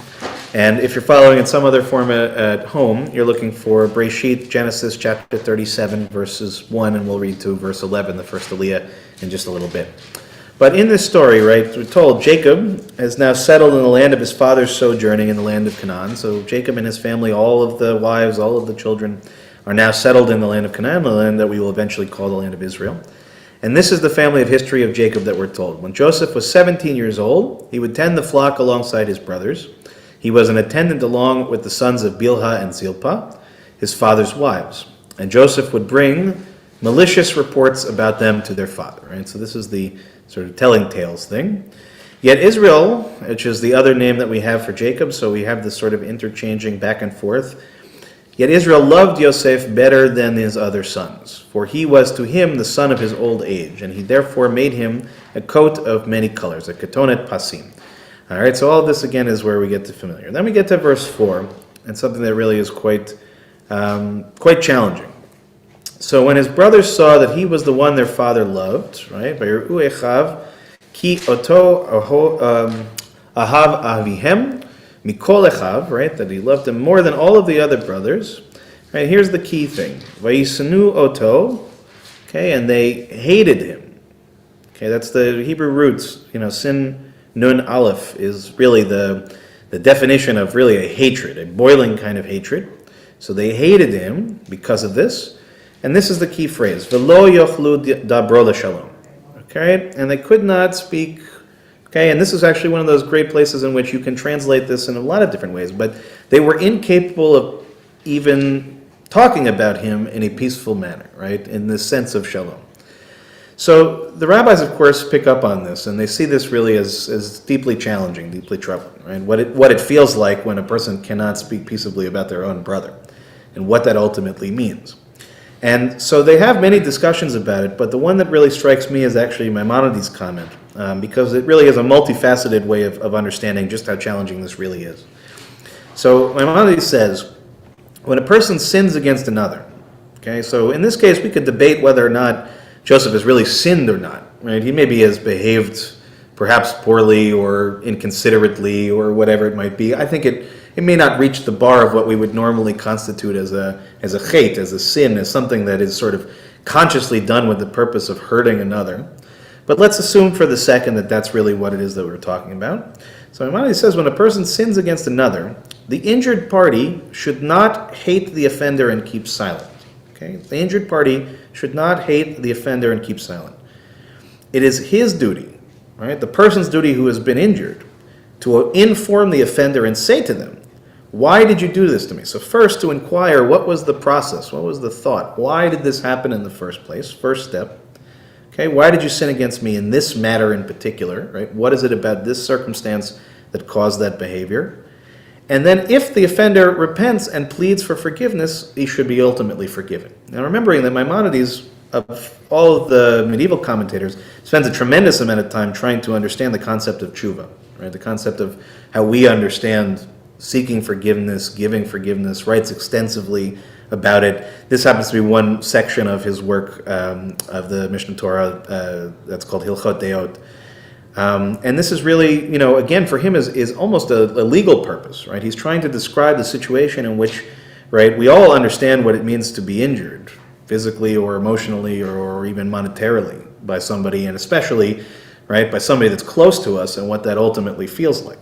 And if you're following in some other format at home, you're looking for Breshit, Genesis chapter 37, verses 1, and we'll read to verse 11, the first aliyah, in just a little bit. But in this story, right, we're told Jacob has now settled in the land of his father's sojourning in the land of Canaan. So Jacob and his family, all of the wives, all of the children, are now settled in the land of Canaan, the land that we will eventually call the land of Israel. And this is the family of history of Jacob that we're told. When Joseph was 17 years old, he would tend the flock alongside his brothers. He was an attendant along with the sons of Bilhah and Zilpah, his father's wives. And Joseph would bring malicious reports about them to their father. Right? So this is the sort of telling tales thing. Yet Israel, which is the other name that we have for Jacob, so we have this sort of interchanging back and forth. Yet Israel loved Yosef better than his other sons, for he was to him the son of his old age, and he therefore made him a coat of many colors, a ketonet pasim. All right, so all of this again is where we get to familiar. Then we get to verse 4, and something that really is quite challenging. So when his brothers saw that he was the one their father loved, right, Vayir'u echav ki oto ahav avihem mikol echav, right, that he loved him more than all of the other brothers. Right, here's the key thing: Vayisanu oto, okay, and they hated him. Okay, that's the Hebrew roots. Sin Nun Aleph is really the definition of really a hatred, a boiling kind of hatred. So they hated him because of this. And this is the key phrase, V'lo yochlu dabro l'shalom. Okay, and they could not speak. Okay, and this is actually one of those great places in which you can translate this in a lot of different ways, but they were incapable of even talking about him in a peaceful manner, right, in the sense of shalom. So the rabbis, of course, pick up on this, and they see this really as deeply challenging, deeply troubling, right? What it feels like when a person cannot speak peaceably about their own brother, and what that ultimately means. And so they have many discussions about it, but the one that really strikes me is actually Maimonides' comment, because it really is a multifaceted way of understanding just how challenging this really is. So Maimonides says, when a person sins against another, okay, so in this case we could debate whether or not Joseph has really sinned or not, right? He maybe has behaved perhaps poorly or inconsiderately or whatever it might be. I think it may not reach the bar of what we would normally constitute as a chait, as a sin, as something that is sort of consciously done with the purpose of hurting another. But let's assume for the second that that's really what it is that we're talking about. So Maimonides says when a person sins against another, the injured party should not hate the offender and keep silent. Okay? The injured party should not hate the offender and keep silent. It is his duty, right? The person's duty who has been injured, to inform the offender and say to them, why did you do this to me? So first to inquire, what was the process? What was the thought? Why did this happen in the first place? First step. Okay, why did you sin against me in this matter in particular, right? What is it about this circumstance that caused that behavior? And then if the offender repents and pleads for forgiveness, he should be ultimately forgiven. Now remembering that Maimonides, of all of the medieval commentators, spends a tremendous amount of time trying to understand the concept of tshuva, right? The concept of how we understand seeking forgiveness, giving forgiveness, writes extensively about it. This happens to be one section of his work of the Mishnah Torah that's called Hilchot Deot. And this is really, again, for him is almost a legal purpose, right? He's trying to describe the situation in which, right, we all understand what it means to be injured, physically or emotionally or even monetarily by somebody, and especially, right, by somebody that's close to us and what that ultimately feels like.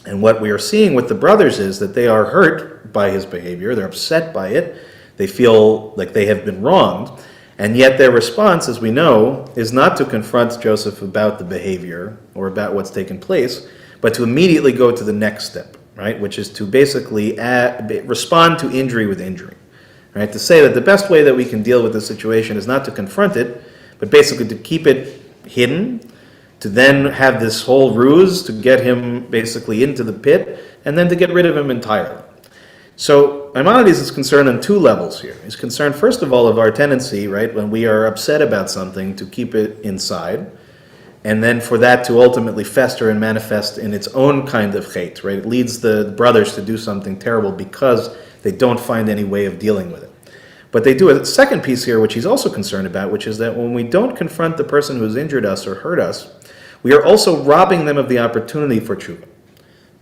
And what we are seeing with the brothers is that they are hurt by his behavior, they're upset by it, they feel like they have been wronged, and yet their response, as we know, is not to confront Joseph about the behavior or about what's taken place, but to immediately go to the next step, right? Which is to basically respond to injury with injury. right? To say that the best way that we can deal with the situation is not to confront it, but basically to keep it hidden, to then have this whole ruse to get him basically into the pit, and then to get rid of him entirely. So Maimonides is concerned on two levels here. He's concerned, first of all, of our tendency, right, when we are upset about something, to keep it inside, and then for that to ultimately fester and manifest in its own kind of hate, right? It leads the brothers to do something terrible because they don't find any way of dealing with it. But they do a second piece here, which he's also concerned about, which is that when we don't confront the person who's injured us or hurt us, we are also robbing them of the opportunity for tshuva.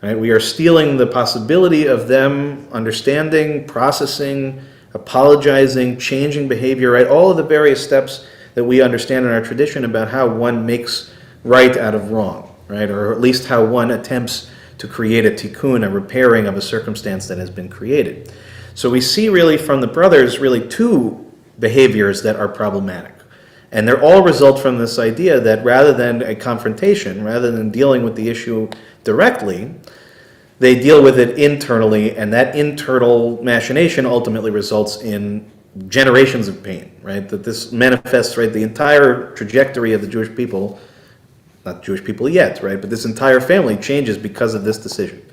Right? We are stealing the possibility of them understanding, processing, apologizing, changing behavior, right? All of the various steps that we understand in our tradition about how one makes right out of wrong, right? Or at least how one attempts to create a tikkun, a repairing of a circumstance that has been created. So we see really from the brothers really two behaviors that are problematic. And they all result from this idea that rather than a confrontation, rather than dealing with the issue directly, they deal with it internally, and that internal machination ultimately results in generations of pain, right? That this manifests, right, the entire trajectory of the Jewish people, not Jewish people yet, right, but this entire family changes because of this decision.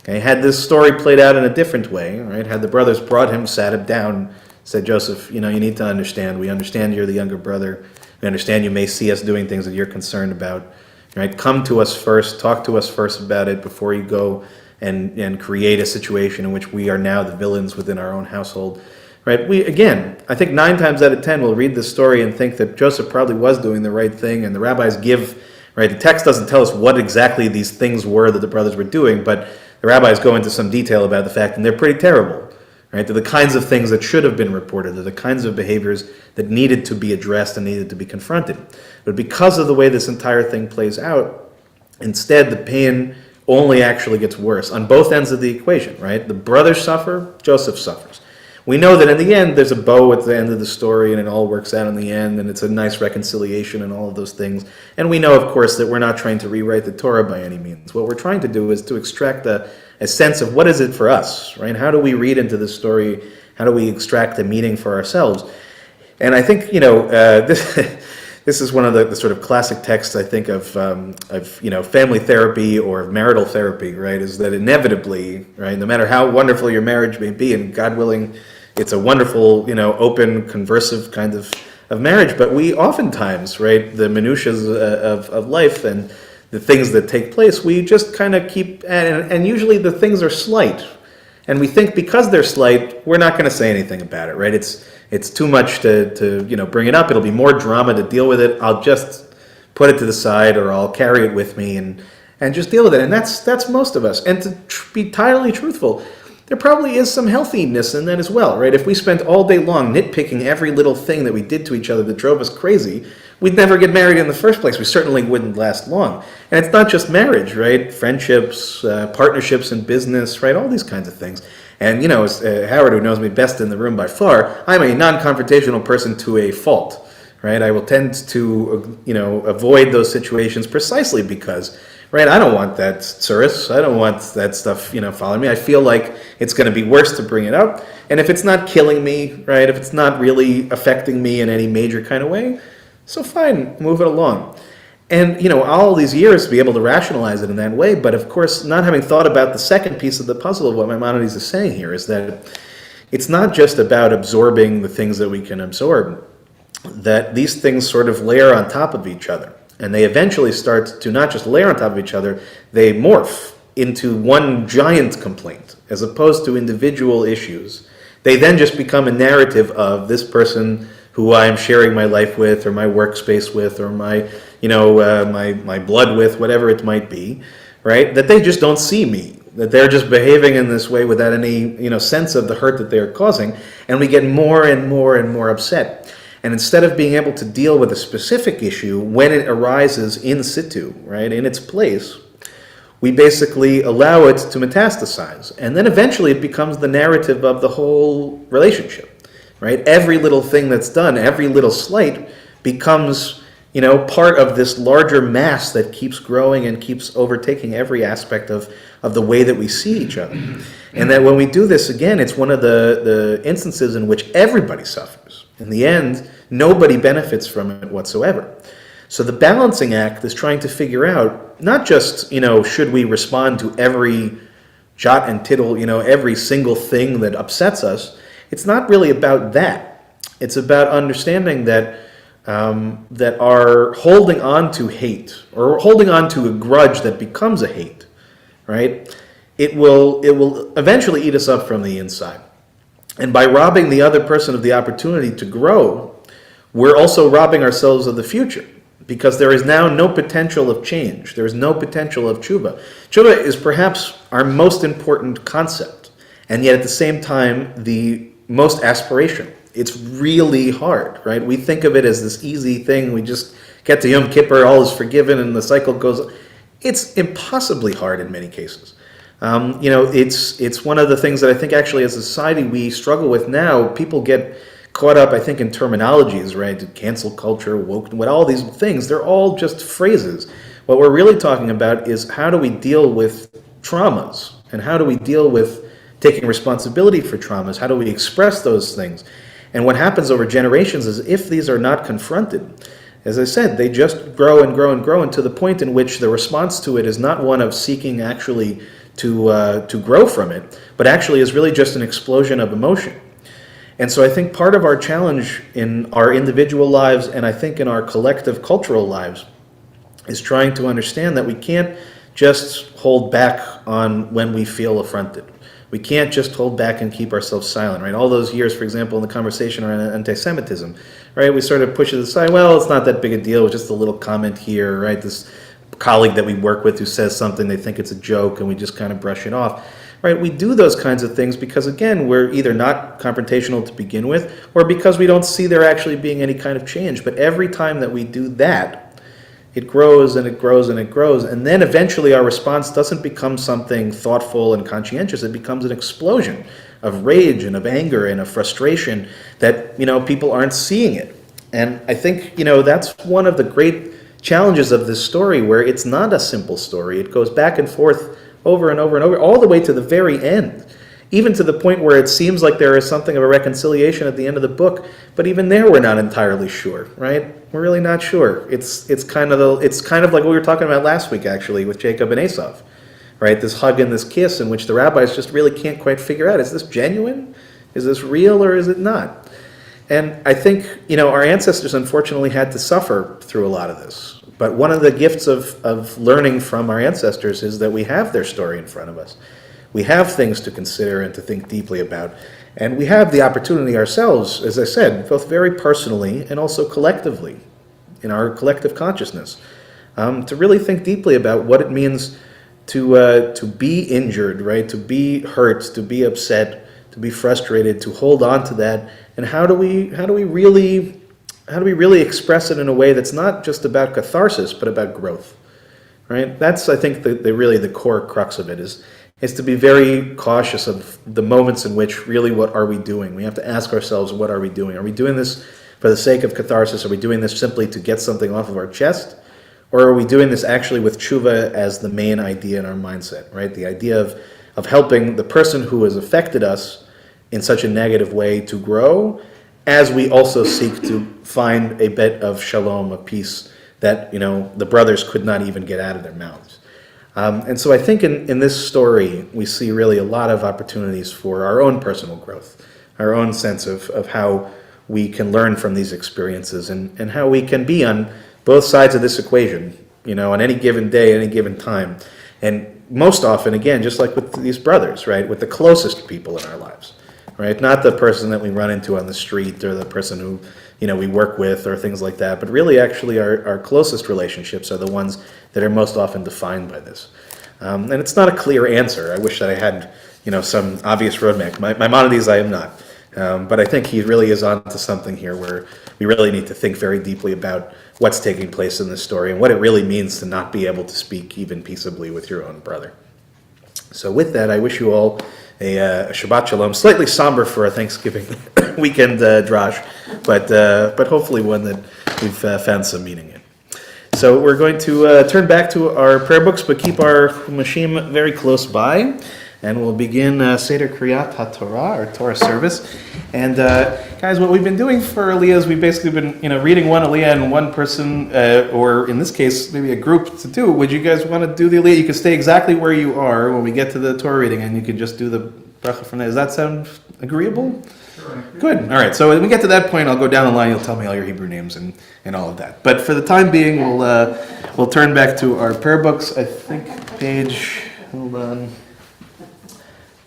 Okay, had this story played out in a different way, right, had the brothers brought him, sat him down, said, Joseph, you need to understand, we understand you're the younger brother, we understand you may see us doing things that you're concerned about, right, come to us first, talk to us first about it before you go and create a situation in which we are now the villains within our own household. Right? I think 9 times out of 10 will read this story and think that Joseph probably was doing the right thing, and the rabbis give, right? The text doesn't tell us what exactly these things were that the brothers were doing, but the rabbis go into some detail about the fact, and they're pretty terrible, right? They're the kinds of things that should have been reported. They're the kinds of behaviors that needed to be addressed and needed to be confronted. But because of the way this entire thing plays out, instead the pain only actually gets worse on both ends of the equation, right? The brothers suffer, Joseph suffers. We know that in the end, there's a bow at the end of the story, and it all works out in the end, and it's a nice reconciliation and all of those things. And we know, of course, that we're not trying to rewrite the Torah by any means. What we're trying to do is to extract a sense of what is it for us, right? How do we read into this story? How do we extract a meaning for ourselves? And I think, this is one of the sort of classic texts, I think, of family therapy or of marital therapy, right? Is that inevitably, right, no matter how wonderful your marriage may be, and God willing, it's a wonderful, open, conversive kind of marriage, but we oftentimes, right, the minutiae of life and the things that take place, we just kind of keep, and usually the things are slight. And we think because they're slight, we're not going to say anything about it, right? It's too much to bring it up. It'll be more drama to deal with it. I'll just put it to the side, or I'll carry it with me and just deal with it. And that's most of us. And to be entirely truthful, there probably is some healthiness in that as well, right? If we spent all day long nitpicking every little thing that we did to each other that drove us crazy, we'd never get married in the first place. We certainly wouldn't last long. And it's not just marriage, right? Friendships, partnerships in business, right? All these kinds of things. And, as Howard, who knows me best in the room by far, I'm a non-confrontational person to a fault, right? I will tend to, avoid those situations precisely because, right, I don't want that tsuris. I don't want that stuff, following me. I feel like it's going to be worse to bring it up. And if it's not killing me, right, if it's not really affecting me in any major kind of way, so fine, move it along. And, all these years to be able to rationalize it in that way, but of course, not having thought about the second piece of the puzzle of what Maimonides is saying here is that it's not just about absorbing the things that we can absorb, that these things sort of layer on top of each other. And they eventually start to not just layer on top of each other, they morph into one giant complaint, as opposed to individual issues. They then just become a narrative of this person who I am sharing my life with, or my workspace with, or my blood with, whatever it might be, right? That they just don't see me, that they're just behaving in this way without any, sense of the hurt that they're causing, and we get more and more and more upset. And instead of being able to deal with a specific issue when it arises in situ, right, in its place, we basically allow it to metastasize. And then eventually it becomes the narrative of the whole relationship, right? Every little thing that's done, every little slight becomes part of this larger mass that keeps growing and keeps overtaking every aspect of the way that we see each other. And that when we do this, again, it's one of the instances in which everybody suffers. In the end, nobody benefits from it whatsoever. So the balancing act is trying to figure out, not just, should we respond to every jot and tittle, every single thing that upsets us. It's not really about that. It's about understanding that that are holding on to hate or holding on to a grudge that becomes a hate, right? It will eventually eat us up from the inside. And by robbing the other person of the opportunity to grow, we're also robbing ourselves of the future, because there is now no potential of change. There is no potential of tshuva. Tshuva is perhaps our most important concept, and yet at the same time, the most aspirational. It's really hard, right? We think of it as this easy thing. We just get to Yom Kippur, all is forgiven, and the cycle goes on. It's impossibly hard in many cases. It's one of the things that I think actually as a society we struggle with now. People get caught up, I think, in terminologies, right? Cancel culture, woke, what all these things, they're all just phrases. What we're really talking about is how do we deal with traumas, and how do we deal with taking responsibility for traumas? How do we express those things? And what happens over generations is if these are not confronted, as I said, they just grow and grow and grow, and to the point in which the response to it is not one of seeking actually to grow from it, but actually is really just an explosion of emotion. And so I think part of our challenge in our individual lives, and I think in our collective cultural lives, is trying to understand that we can't just hold back on when we feel affronted. We can't just hold back and keep ourselves silent, right? All those years, for example, in the conversation around anti-Semitism, right? We sort of push it aside. Well, it's not that big a deal. It's just a little comment here, right? This colleague that we work with who says something, they think it's a joke, and we just kind of brush it off, right? We do those kinds of things because, again, we're either not confrontational to begin with, or because we don't see there actually being any kind of change. But every time that we do that, it grows and it grows and it grows, and then eventually our response doesn't become something thoughtful and conscientious. It becomes an explosion of rage and of anger and of frustration that, people aren't seeing it. And I think, that's one of the great challenges of this story, where it's not a simple story. It goes back and forth over and over and over, all the way to the very end, even to the point where it seems like there is something of a reconciliation at the end of the book, but even there we're not entirely sure, right? We're really not sure. It's kind of like what we were talking about last week, actually, with Jacob and Esau, right? This hug and this kiss, in which the rabbis just really can't quite figure out, is this genuine? Is this real, or is it not? And I think, our ancestors unfortunately had to suffer through a lot of this. But one of the gifts of learning from our ancestors is that we have their story in front of us. We have things to consider and to think deeply about. And we have the opportunity ourselves, as I said, both very personally and also collectively, in our collective consciousness, to really think deeply about what it means to be injured, right? To be hurt, to be upset, to be frustrated, to hold on to that, and how do we really express it in a way that's not just about catharsis, but about growth, right? That's, I think, the core crux of it is to be very cautious of the moments in which really what are we doing? We have to ask ourselves, what are we doing? Are we doing this for the sake of catharsis? Are we doing this simply to get something off of our chest? Or are we doing this actually with tshuva as the main idea in our mindset, right? The idea of helping the person who has affected us in such a negative way to grow, as we also seek to find a bit of shalom, of peace that, the brothers could not even get out of their mouths. And so I think in this story, we see really a lot of opportunities for our own personal growth, our own sense of how we can learn from these experiences and how we can be on both sides of this equation, on any given day, any given time. And most often, again, just like with these brothers, right, with the closest people in our lives, right? Not the person that we run into on the street or the person who, we work with or things like that, but really actually our closest relationships are the ones that are most often defined by this. And it's not a clear answer. I wish that I had, some obvious roadmap. Maimonides, I am not. But I think he really is onto something here where we really need to think very deeply about what's taking place in this story and what it really means to not be able to speak even peaceably with your own brother. So with that, I wish you all a Shabbat Shalom, slightly somber for a Thanksgiving weekend drash, but hopefully one that we've found some meaning in. So we're going to turn back to our prayer books, but keep our mashim very close by. And we'll begin Seder Kriyat HaTorah, or Torah service. And guys, what we've been doing for Aliyah is we've basically been reading one Aliyah and one person, or in this case, maybe a group to do. Would you guys want to do the Aliyah? You can stay exactly where you are when we get to the Torah reading, and you can just do the bracha from there. Does that sound agreeable? Sure. Good. All right. So when we get to that point, I'll go down the line. You'll tell me all your Hebrew names and all of that. But for the time being, we'll turn back to our prayer books. I think page, hold on,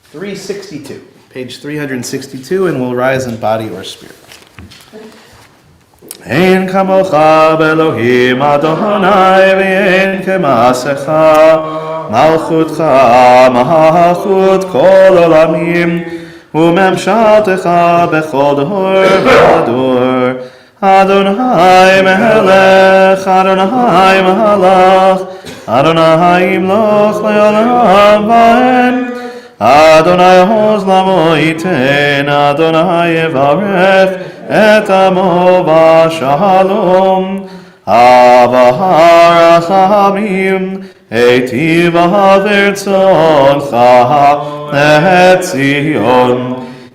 362. Page 362, and we'll rise in body or spirit. Ein kamocha belohim Adonai v'ein kemasecha malchutcha malchut kol olamim u'memshaltecha bechol dor v'ador Adonai melech Adonai malach Adonai imloch le'olam v'en Adonai hoz lamo iten, Adonai yevarech et amo v'shalom. Avahar achamim, eitiv ha'vertzoncha et Zion.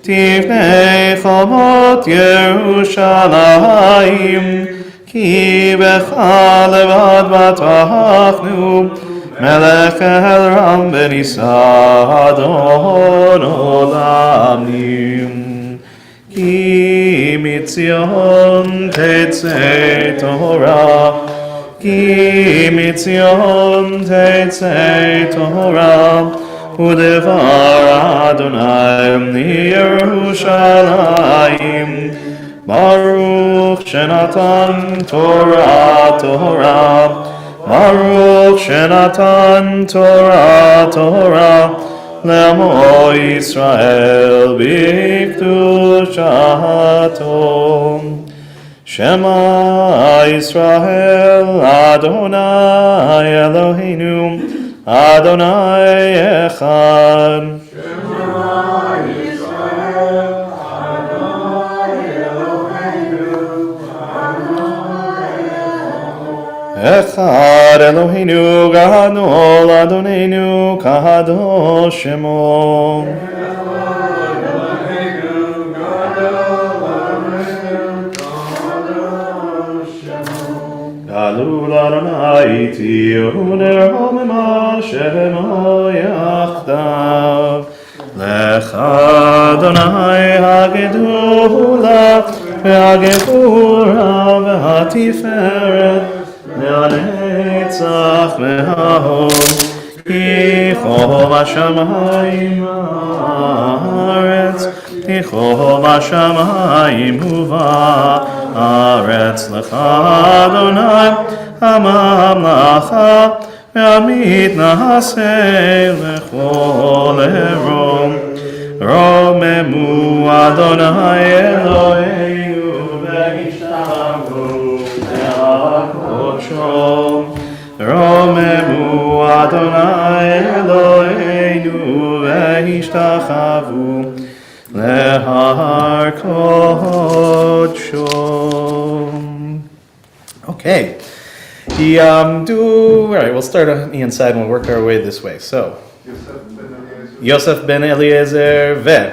Tifnei chomot Yerushalayim, ki becha levad batachnu. Melech el ram ben Adon olamim Ki mitzion tetzei Torah Ki mitzion tetzei Torah Udevar Adonai Yerushalayim Baruch shenatan Torah Baruch shenatan Torah Le'amo Yisrael b'kedushato Shema Yisrael Adonai Eloheinu Adonai Echad Echad Eloheinu Gadol Adonenu Kadosh Shemo Galul Adonai Tiyu Neromema Shemo Yachdav Lecha Adonai Hagedula Ve'Hagedura Ve'Hatiferet Ne'anetzach me'ahom Ki chol ha'shamayim ha'aretz Ki chol ha'shamayim u'va'aretz Lecha Adonai ha'mamlacha Ve'amit na'aseh lechol erom Romemu Adonai Eloheinu ve'ishtavu Romemu Adonai Eloheinu ve'ishtachavu lehar kodsho. Okay. All right, we'll start on the inside and we'll work our way this way. So, Yosef ben Eliezer ve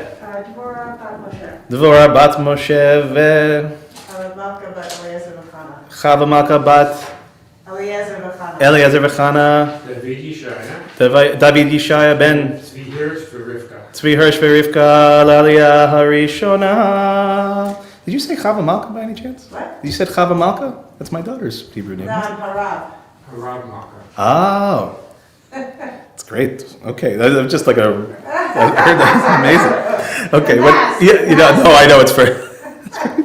Dvorah bat Moshe ve Chava Malka bat Eliezer v'Chana David Yishaya ben Tzvi Hirsch v'Rivka L'Aliyah Harishona. Did you say Chava Malka by any chance? What? You said Chava Malka? That's my daughter's Hebrew name. No, I'm Harav. Harab Malka. Oh, that's great. Okay, that's just like I heard that's amazing. Okay, what? Yeah, no, I know it's very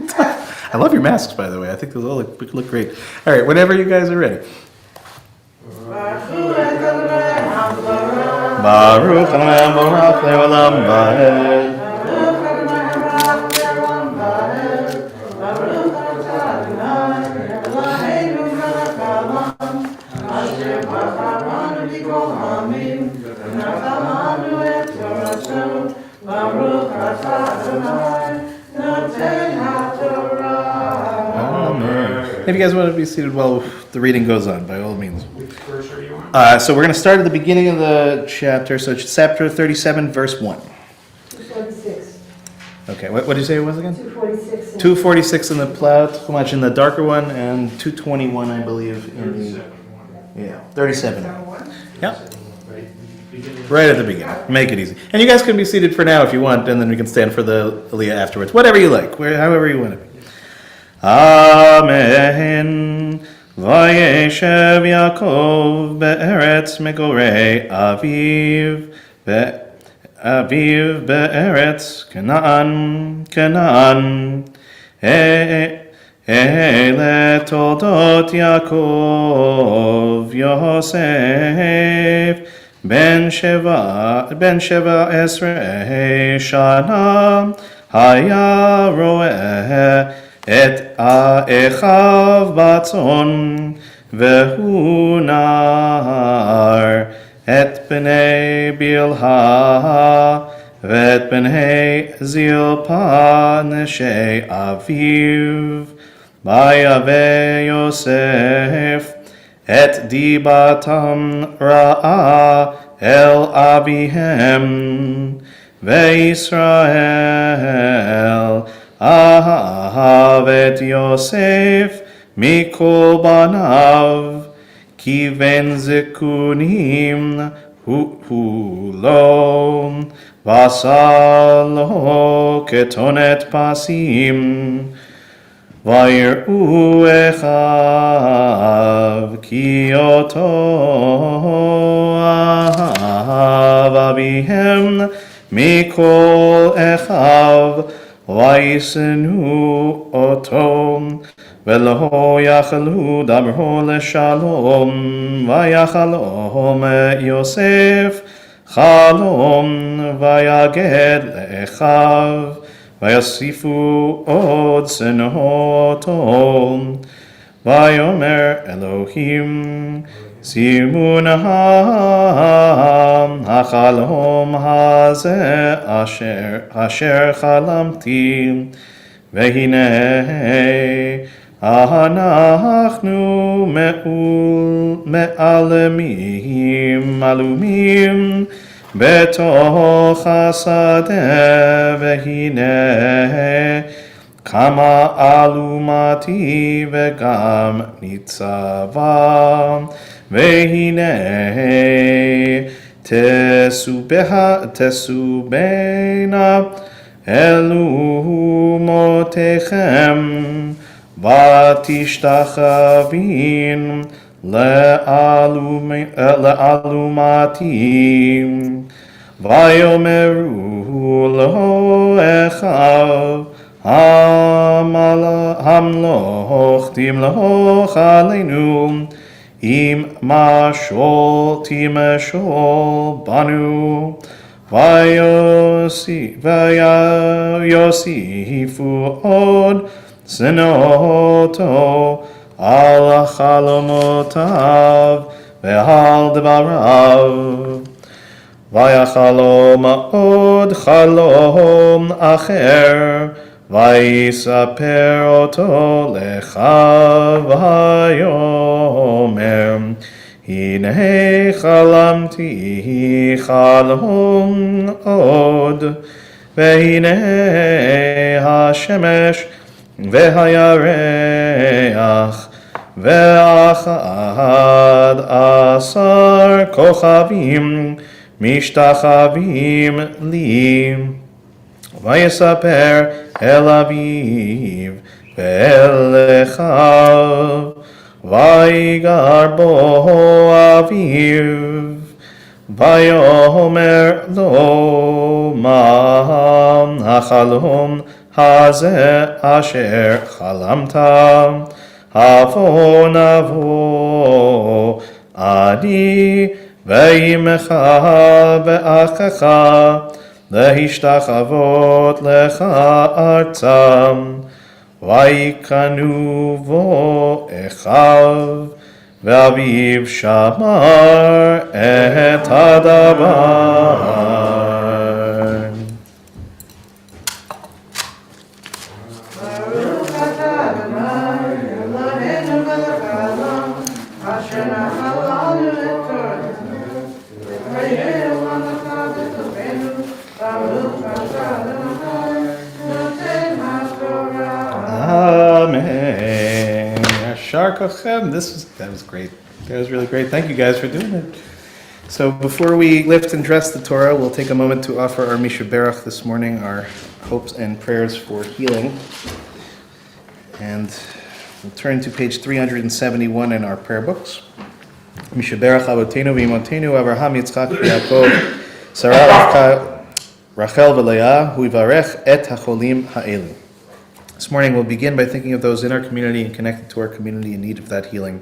tough. I love your masks, by the way. I think those all look great. All right, whenever you guys are ready. Baruch Adonai Baruch Le'olam Va'ed. If you guys want to be seated while the reading goes on, by all means. Which verse are you on? So we're going to start at the beginning of the chapter. So it's chapter 37, verse 1. 246. Okay, what did you say it was again? 246. 246 in the plowed Chumash in the darker one, and 221, I believe, in the 37. Yeah, right at the beginning. Make it easy. And you guys can be seated for now if you want, and then we can stand for the Aliyah afterwards. Whatever you like, however you want to be. Amen. Vayeshev Yaakov be'eretz megorei aviv be'eretz Canaan. Ele toldot Yaakov Yosef ben Sheva Esrei Shana haya roeh et aechav batzon vehu nar et bnei bilha vet bnei zilpa neshei aviv vayave Yosef et dibatam ra'a el avihem ve'Yisrael ahav et Yosef mikol banav ki ven zikunim hu lo vasalo ketonet pasim vayir'u echav ki oto ahav avihem mikol echav vayisenu oto velo yachalu dabro leshalom vayachalom Yosef chalom vayaged lechav vayasifu od senoto vayomer Elohim simun hachalom hazeh asher chalamti vehine אנחנו מעלמים בתוך השדה והנה כמה אלומתי וגם ניצבה והנה תסובנה אלומותיכם ותשתחווין לאלומתי ויאמרו לו אחיו המלוך תמלוך עלינו אם משול תמשול בנו ויוסיפו עוד שנאתו על חלומותיו ועל דבריו ויחלום עוד חלום אחר ויספר אותו לאחיו ויאמר הנה חלמתי חלום עוד והנה השמש והירח ו11 כוכבים משתחווים לי ויספר אל אביו ואל אחיו ויגר בו אביו ויאמר לו מה החלום הזה אשר חלמת הבוא נבוא אני ואימך ואחיך להשתחוות לך ארצם ויקנו בו אחיו ואביו שמר את הדבר. Baruch atah Adonai Eloheinu Baruch. That was great. That was really great. Thank you guys for doing it. So before we lift and dress the Torah, we'll take a moment to offer our Mishaberach this morning, our hopes and prayers for healing. And we'll turn to page 371 in our prayer books. Mishaberach Avotenu v'Imotenu Avraham Yitzchak Yaakov Sarah Rachel v'Leah Hu Yivarech et hacholim ha'elu. This morning we'll begin by thinking of those in our community and connected to our community in need of that healing.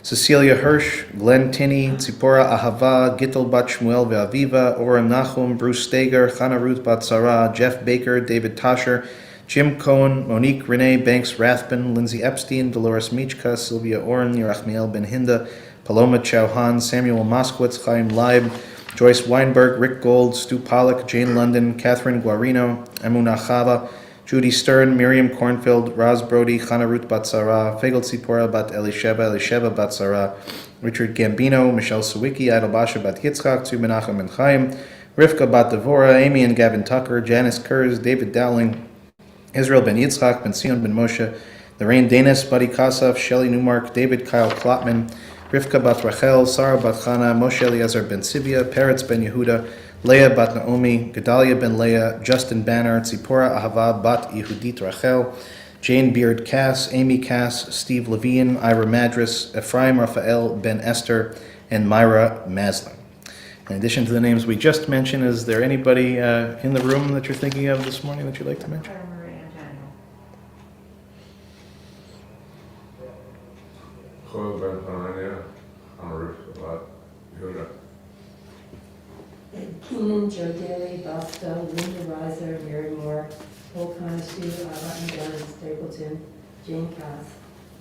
Cecilia Hirsch, Glenn Tinney, Tzipora Ahava, Gittel Bat Shmuel Ve'aviva, Ora Nachum, Bruce Steger, Chana Ruth Bat Sarah, Jeff Baker, David Tasher, Jim Cohen, Monique Renee Banks Rathbun, Lindsay Epstein, Dolores Michka, Sylvia Oren, Yerachmiel Ben Hinda, Paloma Chauhan, Samuel Moskowitz, Chaim Leib, Joyce Weinberg, Rick Gold, Stu Pollack, Jane London, Catherine Guarino, Emuna Chava, Judy Stern, Miriam Cornfield, Raz Brody, Chana Ruth Bat Sarah, Fagel Tzipora Bat Elisheva Bat Sarah, Richard Gambino, Michelle Sawicki, Idel Basha Bat Yitzchak, Tzu Menachem Ben Chaim, Rivka Bat Devora, Amy and Gavin Tucker, Janice Kurz, David Dowling, Israel Ben Yitzchak, Ben Sion Ben Moshe, Lorraine Danis, Buddy Kasaf, Shelley Newmark, David Kyle Klotman, Rivka Bat Rachel, Sarah Bat Chana, Moshe Eliezer Ben Sivia, Peretz Ben Yehuda, Leah Bat Naomi, Gedalia Ben Leah, Justin Banner, Tzipora Ahava Bat Yehudit Rachel, Jane Beard Cass, Amy Cass, Steve Levine, Ira Madras, Ephraim Raphael Ben Esther, and Myra Maslin. In addition to the names we just mentioned, is there anybody in the room that you're thinking of this morning that you'd like to mention? Choel Ben Hanania, Chana Ruth Bat Yehuda. Keenan, Joe Daly, Basta, Linda Reiser, Mary Moore, Paul Conishu, Alan Dunn, Stapleton, Jane Cass,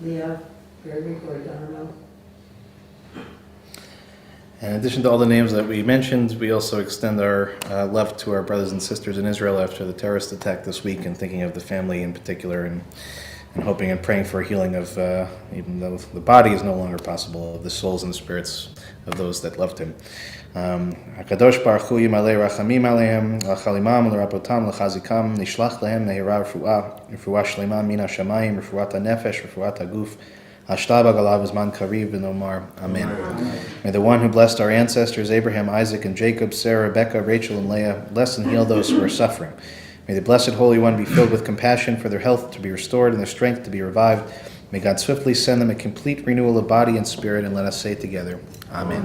Leah, Gregory Gordano. In addition to all the names that we mentioned, we also extend our love to our brothers and sisters in Israel after the terrorist attack this week, and thinking of the family in particular, and hoping and praying for a healing of, even though the body is no longer possible, of the souls and spirits of those that loved him. HaKadosh Baruch Hu Yimalei Rachamim Aleim, L'chalimam, L'rapotam, L'chazikam, Nishlach Lehem Nehira Refuah Shlema Min HaShamayim, Refuat HaNefesh, Refuat HaGuf, Hashtab HaGalav Zman Kariv V'nomar. Amen. May the one who blessed our ancestors, Abraham, Isaac, and Jacob, Sarah, Rebecca, Rachel, and Leah, bless and heal those who are suffering. May the Blessed Holy One be filled with compassion for their health to be restored and their strength to be revived. May God swiftly send them a complete renewal of body and spirit, and let us say together, Amen.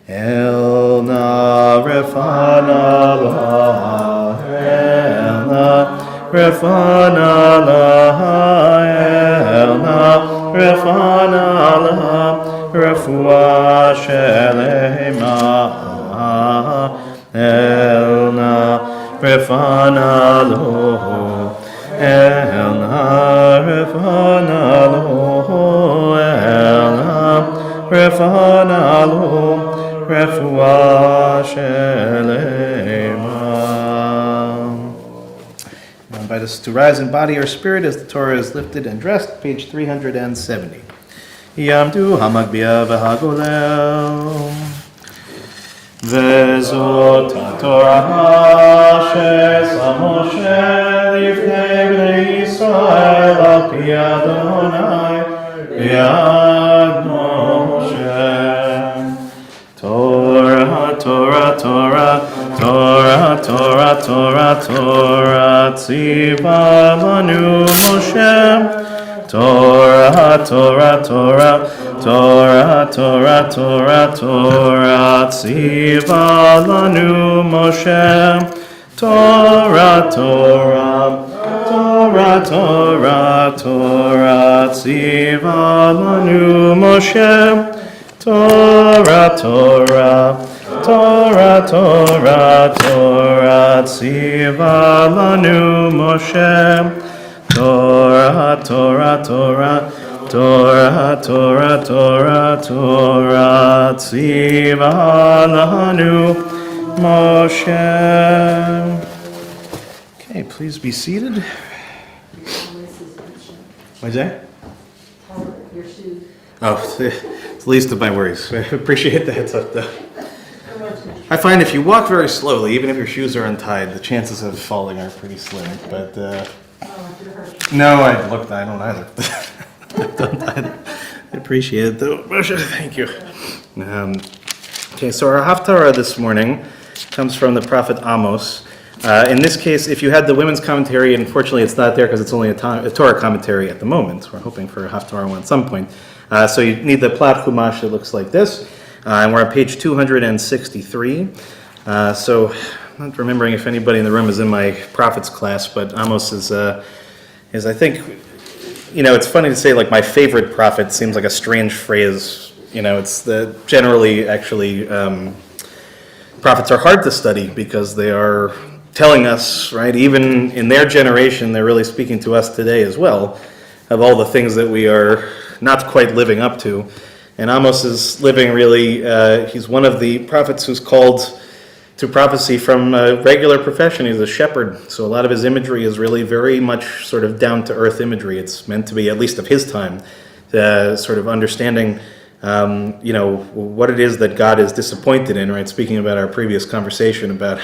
El na refana la, el na refana la, el na refana la, refuah shelema, el na refana lo, el na refana lo, el na refana lo, refuah shelema. I invite us to rise in body or spirit as the Torah is lifted and dressed, page 370. Yamdu hamagbia v'hagolel, וזאת התורה שעשה משה לפני בני ישראל על פי אדוני ביד משה. תורה, תורה, תורה, תורה, תורה, תורה, תורה, ציווה לנו משה. Torah, Torah, Torah, Torah, Torah, Torah, Torah, tzivah lanu Moshe. Torah, Torah, Torah, Torah, Torah, tzivah lanu Moshe. Torah, Torah, Torah, Torah, Torah, tzivah lanu Moshe. Torah, Torah, Torah, Torah, Torah, Torah, Torah, tzivah lanu Moshe. Okay, please be seated. What's that? Your shoes. Oh, it's the least of my worries. I appreciate the heads up, though. I find if you walk very slowly, even if your shoes are untied, the chances of falling are pretty slim. But no, I don't either. I don't either. appreciate it, though. Moshe, thank you. Okay, so our Haftarah this morning comes from the prophet Amos. In this case, if you had the women's commentary, unfortunately it's not there because it's only a Torah commentary at the moment. We're hoping for a Haftarah one at some point. So you need the Plat Chumash that looks like this. And we're on page 263. So I'm not remembering if anybody in the room is in my prophets class, but Amos is I think, it's funny to say like my favorite prophet seems like a strange phrase. It's generally actually prophets are hard to study because they are telling us, right, even in their generation, they're really speaking to us today as well, of all the things that we are not quite living up to. And Amos is living really, he's one of the prophets who's called to prophecy from a regular profession. He's a shepherd, so a lot of his imagery is really very much sort of down-to-earth imagery. It's meant to be, at least of his time, sort of understanding what it is that God is disappointed in, right? Speaking about our previous conversation about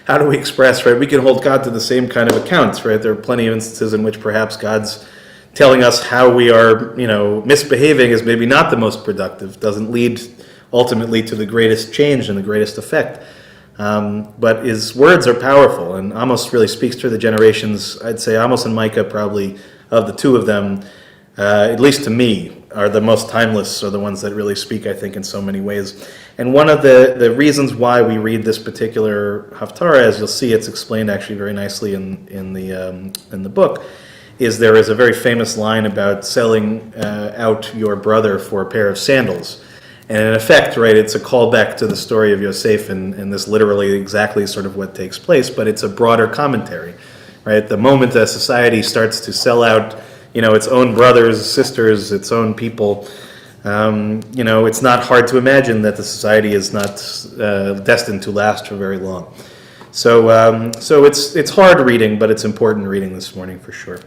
how do we express, right? We can hold God to the same kind of accounts, right? There are plenty of instances in which perhaps God's telling us how we are, misbehaving is maybe not the most productive, doesn't lead ultimately to the greatest change and the greatest effect. But his words are powerful, and Amos really speaks to the generations. I'd say Amos and Micah, probably of the two of them, at least to me, are the most timeless, or the ones that really speak, I think, in so many ways. And one of the reasons why we read this particular Haftarah, as you'll see, it's explained actually very nicely in the book, is there is a very famous line about selling out your brother for a pair of sandals. And in effect, right, it's a callback to the story of Yosef, and this literally exactly sort of what takes place, but it's a broader commentary, right? The moment a society starts to sell out its own brothers, sisters, its own people, it's not hard to imagine that the society is not destined to last for very long. So it's hard reading, but it's important reading this morning for sure.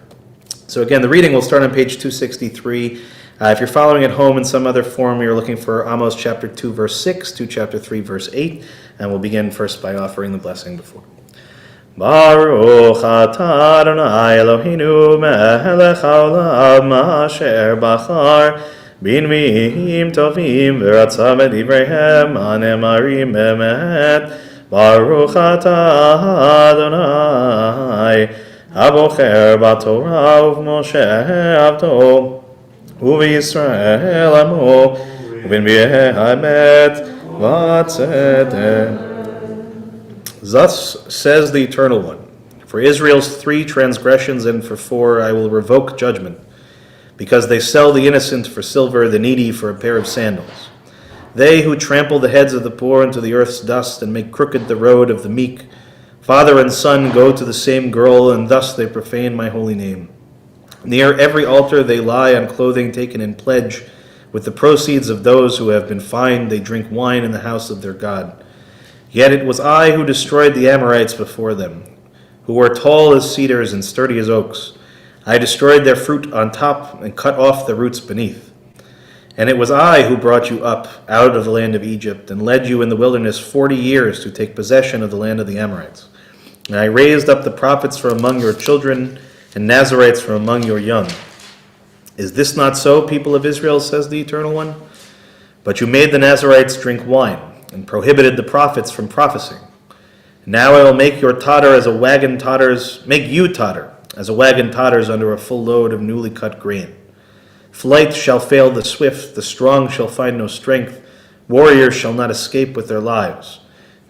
So again, the reading will start on page 263. If you're following at home in some other form, you're looking for Amos chapter 2, verse 6 to chapter 3, verse 8, and we'll begin first by offering the blessing before. Baruch atah Adonai Eloheinu melech haolam asher bachar b'nbiim tovim v'ratza b'divreihem hanemarim b'emet. Baruch atah Adonai abocher b'torah u'v'moshe avdo u'v'Yisrael amo u'b'nbiei ha'emet v'tzedek. Thus says the Eternal One, for Israel's 3 transgressions and for 4 I will revoke judgment, because they sell the innocent for silver, the needy for a pair of sandals. They who trample the heads of the poor into the earth's dust and make crooked the road of the meek, father and son go to the same girl, and thus they profane my holy name. Near every altar they lie on clothing taken in pledge. With the proceeds of those who have been fined, they drink wine in the house of their God. Yet it was I who destroyed the Amorites before them, who were tall as cedars and sturdy as oaks. I destroyed their fruit on top and cut off the roots beneath. And it was I who brought you up out of the land of Egypt and led you in the wilderness 40 years to take possession of the land of the Amorites. And I raised up the prophets from among your children and Nazarites from among your young. Is this not so, people of Israel, says the Eternal One? But you made the Nazarites drink wine and prohibited the prophets from prophesying. Now I will make your totter as a wagon totters, make you totter as a wagon totters under a full load of newly cut grain. Flight shall fail the swift, the strong shall find no strength, warriors shall not escape with their lives.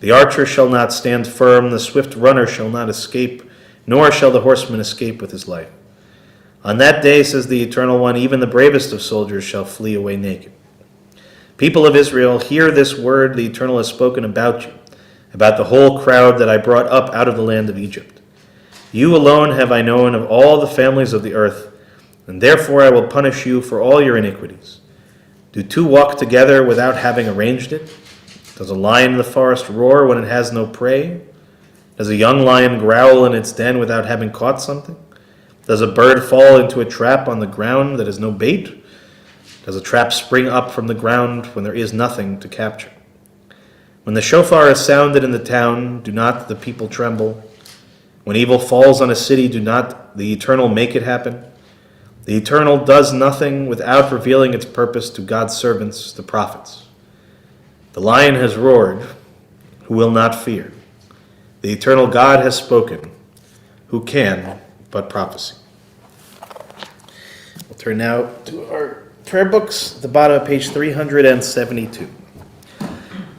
The archer shall not stand firm, the swift runner shall not escape, nor shall the horseman escape with his life. On that day, says the Eternal One, even the bravest of soldiers shall flee away naked. People of Israel, hear this word the Eternal has spoken about you, about the whole crowd that I brought up out of the land of Egypt. You alone have I known of all the families of the earth, and therefore I will punish you for all your iniquities. Do 2 walk together without having arranged it? Does a lion in the forest roar when it has no prey? Does a young lion growl in its den without having caught something? Does a bird fall into a trap on the ground that has no bait? Does a trap spring up from the ground when there is nothing to capture? When the shofar is sounded in the town, do not the people tremble? When evil falls on a city, do not the Eternal make it happen? The Eternal does nothing without revealing its purpose to God's servants, the prophets. The lion has roared, who will not fear? The Eternal God has spoken, who can but prophesy? We'll turn now to our prayer books, at the bottom of page 372.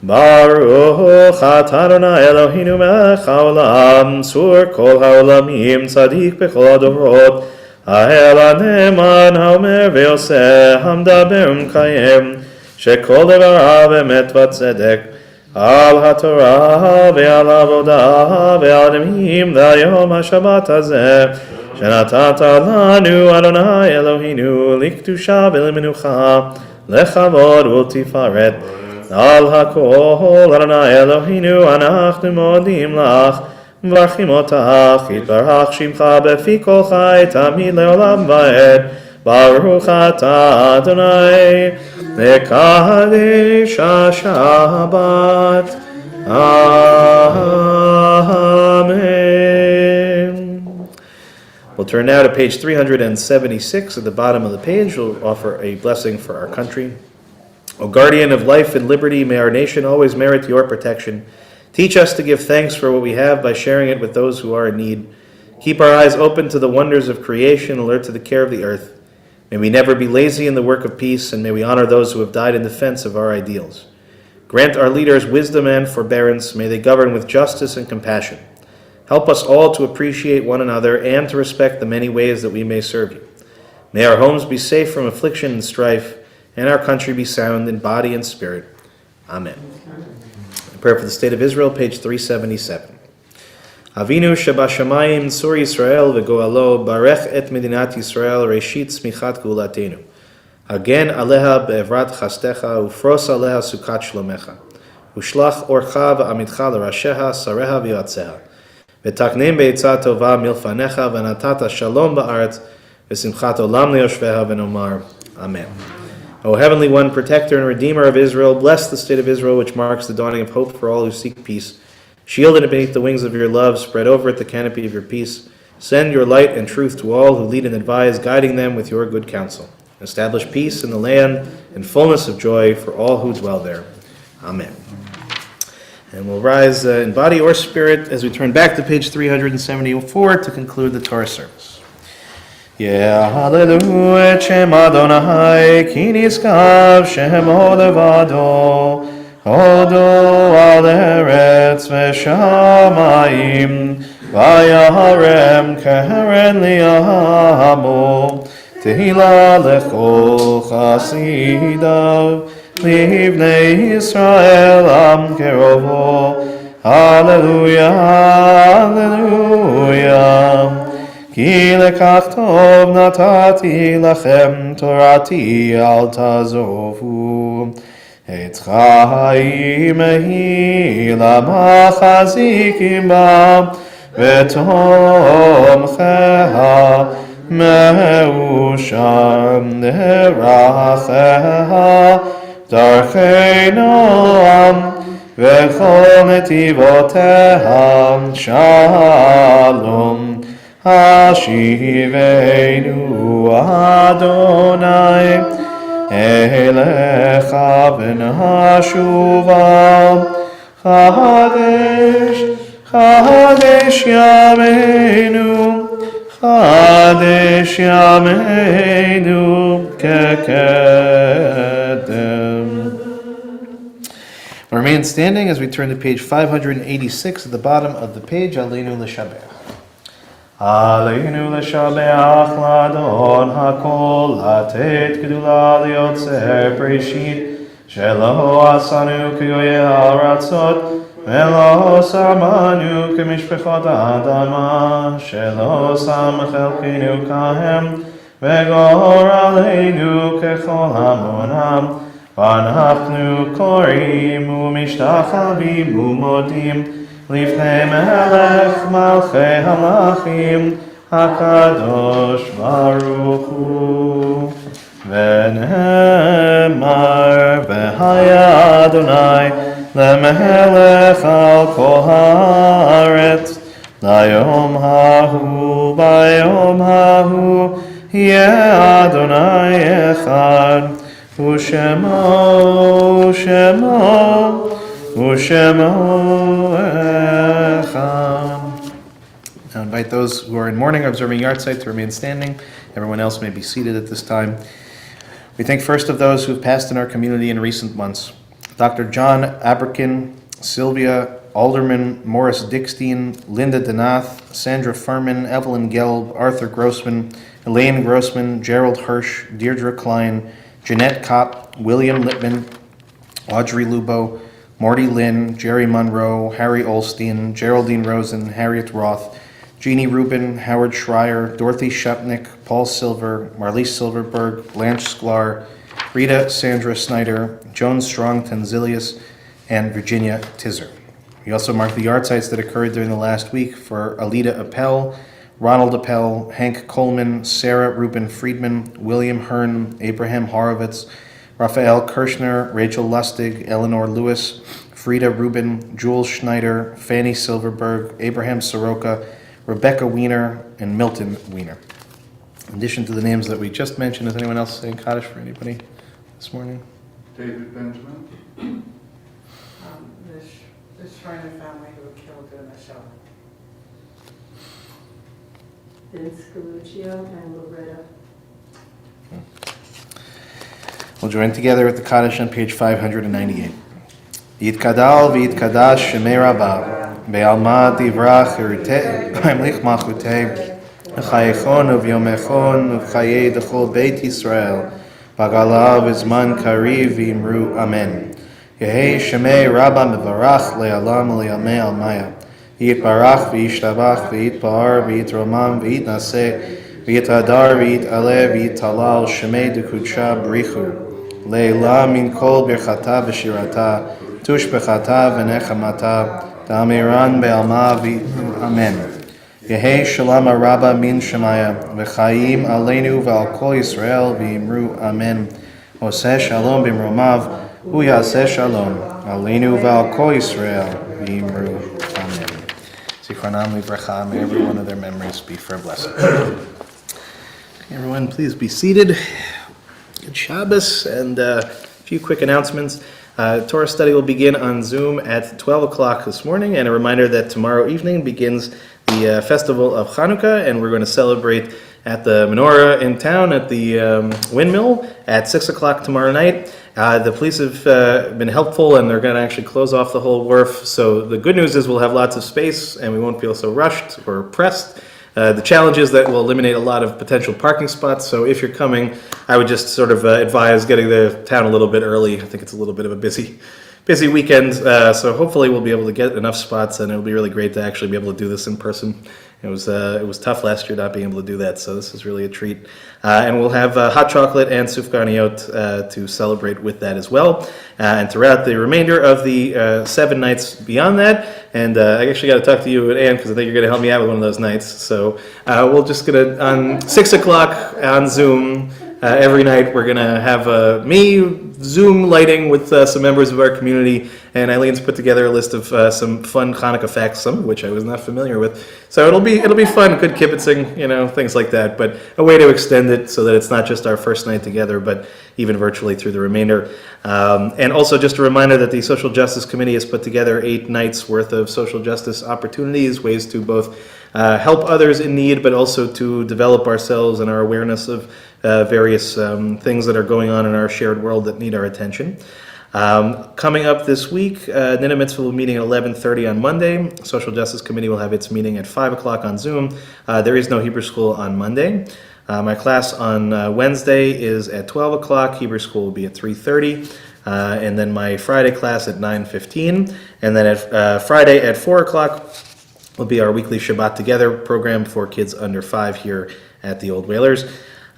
Baruch atah Adonai Eloheinu melech haolam, tzur kol haolamim, tzadik bechol hadorot, האל הנאמן האומר ועושה, המדבר ומקיים, שכל דבריו אמת וצדק, על התורה ועל העבודה ועל ימים והיום השבת הזה, שנתת לנו אדוני אלוהינו לקדושה ולמנוחה, לכבוד ולתפארת. על הכל אדוני אלוהינו אנחנו מודים לך, מברכים אותך, יתברך שמך בפי כל חי, תמיד לעולם ועד. ברוך אתה אדוני, מקדש השבת. Amen. We'll turn now to page 376. At the bottom of the page, we'll offer a blessing for our country. O guardian of life and liberty, may our nation always merit your protection. Teach us to give thanks for what we have by sharing it with those who are in need. Keep our eyes open to the wonders of creation, alert to the care of the earth. May we never be lazy in the work of peace, and may we honor those who have died in defense of our ideals. Grant our leaders wisdom and forbearance. May they govern with justice and compassion. Help us all to appreciate one another and to respect the many ways that we may serve you. May our homes be safe from affliction and strife, and our country be sound in body and spirit. Amen. Prayer for the State of Israel, page 377. Avinu Shabashamayim Tzur Yisrael v'goalo barech et Medinat Yisrael reshit tzmichat geulatenu. Hagen aleha be'evrat chastecha ufros aleha sukat shlomecha. Ushlach orcha v'amitcha l'rasheha sareha v'yatzeha. V'taknem be'etzah tova milfanecha v'natata shalom ba'aretz v'simchat olam le'yoshveha v'nomar. Amen. O Heavenly One, Protector and Redeemer of Israel, bless the state of Israel, which marks the dawning of hope for all who seek peace. Shield it beneath the wings of your love, spread over it the canopy of your peace. Send your light and truth to all who lead and advise, guiding them with your good counsel. Establish peace in the land and fullness of joy for all who dwell there. Amen. And we'll rise in body or spirit as we turn back to page 374 to conclude the Torah service. יהללו את שם אדוני, כי נשגב שמו לבדו, הודו על ארץ ושמיים, וירם קרן ליעמו, תהילה לכל חסידיו, לבני ישראל עם קרובו, הללויה, הללויה. כי לקח טוב נתתי לכם תורתי אל תעזובו. את חיים היא למחזיקים בה ותומכיה מאושר דרכיה דרכי נועם וכל נתיבותיה שלום. השיבנו אדוני אליך ונשובה חדש חדש ימינו חדש ימינו כקדם. Remain standing as we turn to page 586 at the bottom of the page. Aleinu l'shabach. עלינו לשבח לאדון הכל, לתת גדולה ליוצר בראשית, שלא עשנו כאויי הארצות, ולא שמנו כמשפחות האדמה, שלא שם חלקנו כהם, וגורלנו ככל המונם, ואנחנו קוראים ומשתחווים ומודים, לפני מלך מלכי המלכים הקדוש ברוך הוא. ונאמר והיה אדוני למלך על כל הארץ ליום ההוא ביום ההוא יהיה אדוני אחד, ושמו אחד. Now invite those who are in mourning or observing yard site to remain standing. Everyone else may be seated at this time. We think first of those who have passed in our community in recent months. Dr. John Aberkin, Sylvia Alderman, Morris Dickstein, Linda Denath, Sandra Furman, Evelyn Gelb, Arthur Grossman, Elaine Grossman, Gerald Hirsch, Deirdre Klein, Jeanette Kopp, William Lippman, Audrey Lubo, Morty Lynn, Jerry Monroe, Harry Olstein, Geraldine Rosen, Harriet Roth, Jeannie Rubin, Howard Schreier, Dorothy Shupnick, Paul Silver, Marlise Silverberg, Blanche Sklar, Rita Sandra Snyder, Joan Strong Tanzilius, and Virginia Tizer. We also mark the yard sites that occurred during the last week for Alida Appel, Ronald Appel, Hank Coleman, Sarah Rubin Friedman, William Hearn, Abraham Horowitz, Raphael Kirschner, Rachel Lustig, Eleanor Lewis, Frida Rubin, Jules Schneider, Fanny Silverberg, Abraham Soroka, Rebecca Wiener, and Milton Wiener. In addition to the names that we just mentioned, is anyone else saying Kaddish for anybody this morning? David Benjamin. The Schreiner family who were killed in the show. Vince Galuccio and Loretta. We'll join together at the Kaddish on page 598. Yitkadal v'yitkadash shemei rabba, be'alma divrach irite, b'amlich machute, v'chayechon uv'yomechon uv'chayei d'chol Beit Yisrael, b'galav v'zman kariv v'imru amen. Yehei shemei rabba mevarach le'alam le'amei almaya, yitbarach v'yishtabach v'yitpa'ar v'yitromam v'yitnaseh, v'yitadar v'yit'aleh v'yitalal shemei d'kudsha b'richu. Leila min kol birchata v'shirata, tush bechata v'nechamata, ta'amiran be'alma amen. Yehei shalom rabba min shemaya, v'chayim aleinu v'al kol Yisrael v'imru amen. Oseh shalom b'mromav, hu yaseh shalom, aleinu v'al kol Yisrael v'imru amen. Zichronam livracha, may every one of their memories be for a blessing. Everyone, please be seated. Good Shabbos, and a few quick announcements. Torah study will begin on Zoom at 12 o'clock this morning, and a reminder that tomorrow evening begins the festival of Chanukah, and we're going to celebrate at the menorah in town at the windmill at 6 o'clock tomorrow night. The police have been helpful, and they're going to actually close off the whole wharf, so the good news is we'll have lots of space, and we won't feel so rushed or pressed. The challenge is that we'll eliminate a lot of potential parking spots, so if you're coming, I would just sort of advise getting to town a little bit early. I think it's a little bit of a busy weekend, so hopefully we'll be able to get enough spots, and it'll be really great to actually be able to do this in person. It was tough last year not being able to do that, so this is really a treat. And we'll have hot chocolate and sufganiyot to celebrate with that as well. And throughout the remainder of the 7 nights beyond that, and I actually got to talk to you and Ann because I think you're going to help me out with one of those nights. So we'll just gonna on 6 o'clock on Zoom. Every night we're going to have me Zoom lighting with some members of our community, and Eileen's put together a list of some fun Hanukkah facts, some of which I was not familiar with. So it'll be fun, good kibitzing, things like that, but a way to extend it so that it's not just our first night together, but even virtually through the remainder. And also just a reminder that the Social Justice Committee has put together 8 nights worth of social justice opportunities, ways to both help others in need, but also to develop ourselves and our awareness of various things that are going on in our shared world that need our attention. Coming up this week, Nina Mitzvah will be meeting at 11:30 on Monday. Social Justice Committee will have its meeting at 5 o'clock on Zoom. There is no Hebrew school on Monday. My class on Wednesday is at 12 o'clock. Hebrew school will be at 3:30. And then my Friday class at 9:15. And then at Friday at 4 o'clock will be our weekly Shabbat Together program for kids under 5 here at the Old Whalers.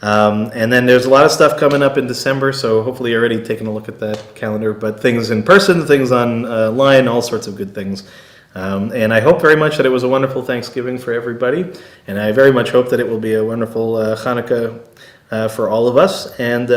And then there's a lot of stuff coming up in December, so hopefully you're already taking a look at that calendar, but things in person, things online, all sorts of good things. And I hope very much that it was a wonderful Thanksgiving for everybody, and I very much hope that it will be a wonderful Hanukkah for all of us, and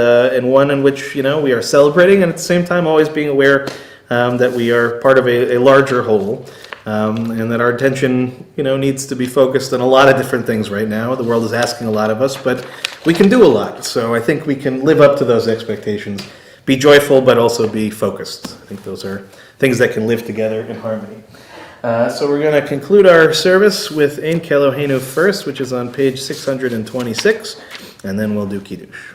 one in which we are celebrating, and at the same time always being aware that we are part of a larger whole. and that our attention, needs to be focused on a lot of different things right now. The world is asking a lot of us, but we can do a lot. So I think we can live up to those expectations. Be joyful, but also be focused. I think those are things that can live together in harmony. So we're going to conclude our service with Ein Keloheinu first, which is on page 626, and then we'll do Kiddush.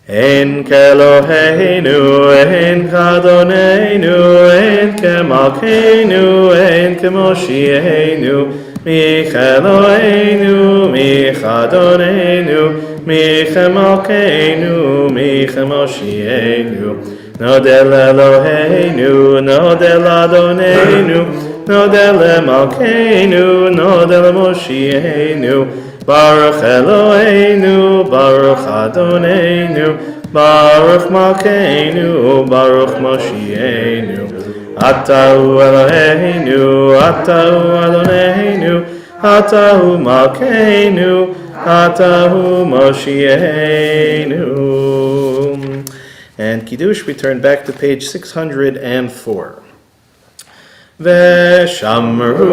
Ein Keloheinu, ein Kadoneinu, ein Kemalkeinu, ein Kemoshienu, Micheloheinu, Michadoneinu, Michemalkeinu, Michemoshienu, Nodel Eloheinu, Nodel Adoneinu, Nodel Malkeinu, Nodel Moshienu, Baruch Eloheinu, Baruch Adoneinu, Baruch Malkeinu, Baruch Moshienu, Atahu Eloheinu, Atahu Adoneinu, Atahu Malkeinu, Atahu Moshienu. And Kiddush, we turn back to page 604. Veshamru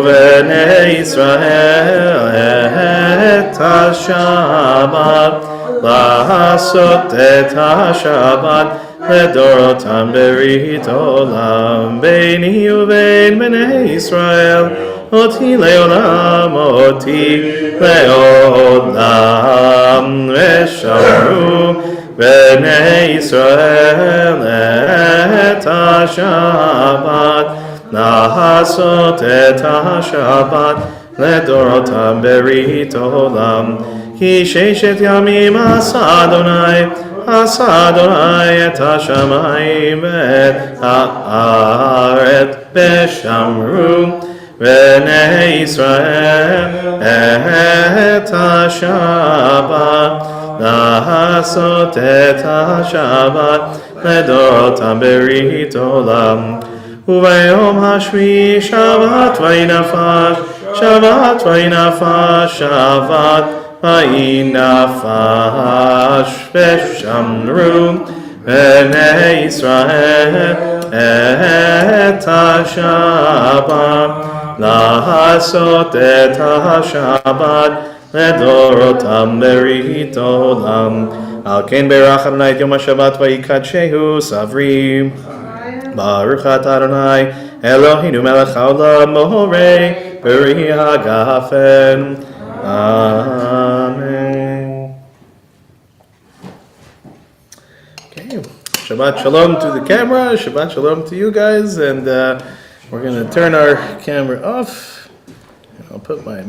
v'nei Yisrael et ha-Shabbat, la'asot et ha-Shabbat, ledorotam berit olam, beini uvein b'nei Yisrael, oti leolam, oti leolam. Veshamru v'nei Yisrael et ha-Shabbat, Nahasot et ha-Shabbat, ledorotam berit olam. Ki sheshet yamim asa Adonai et ha-shamayim et ha'aret beshamru v'nei Yisrael et ha-Shabbat, Nahasot et ha-Shabbat, ledorotam berit olam. Uvayom hashvi Shabbat vayinafash, Shabbat vayinafash, Shabbat vayinafash, veshamru v'nei Yisrael et ha-Shabbat, la'asot et ha-Shabbat, ledorotam berit olam. Al ken berach Adonai et yom ha-Shabbat vayikadshehu savrim. Baruch atah Adonai Eloheinu melech haolam mohorei b'ri hagafen. Amen. Okay, Shabbat shalom to the camera, Shabbat shalom to you guys, and we're going to turn our camera off. I'll put my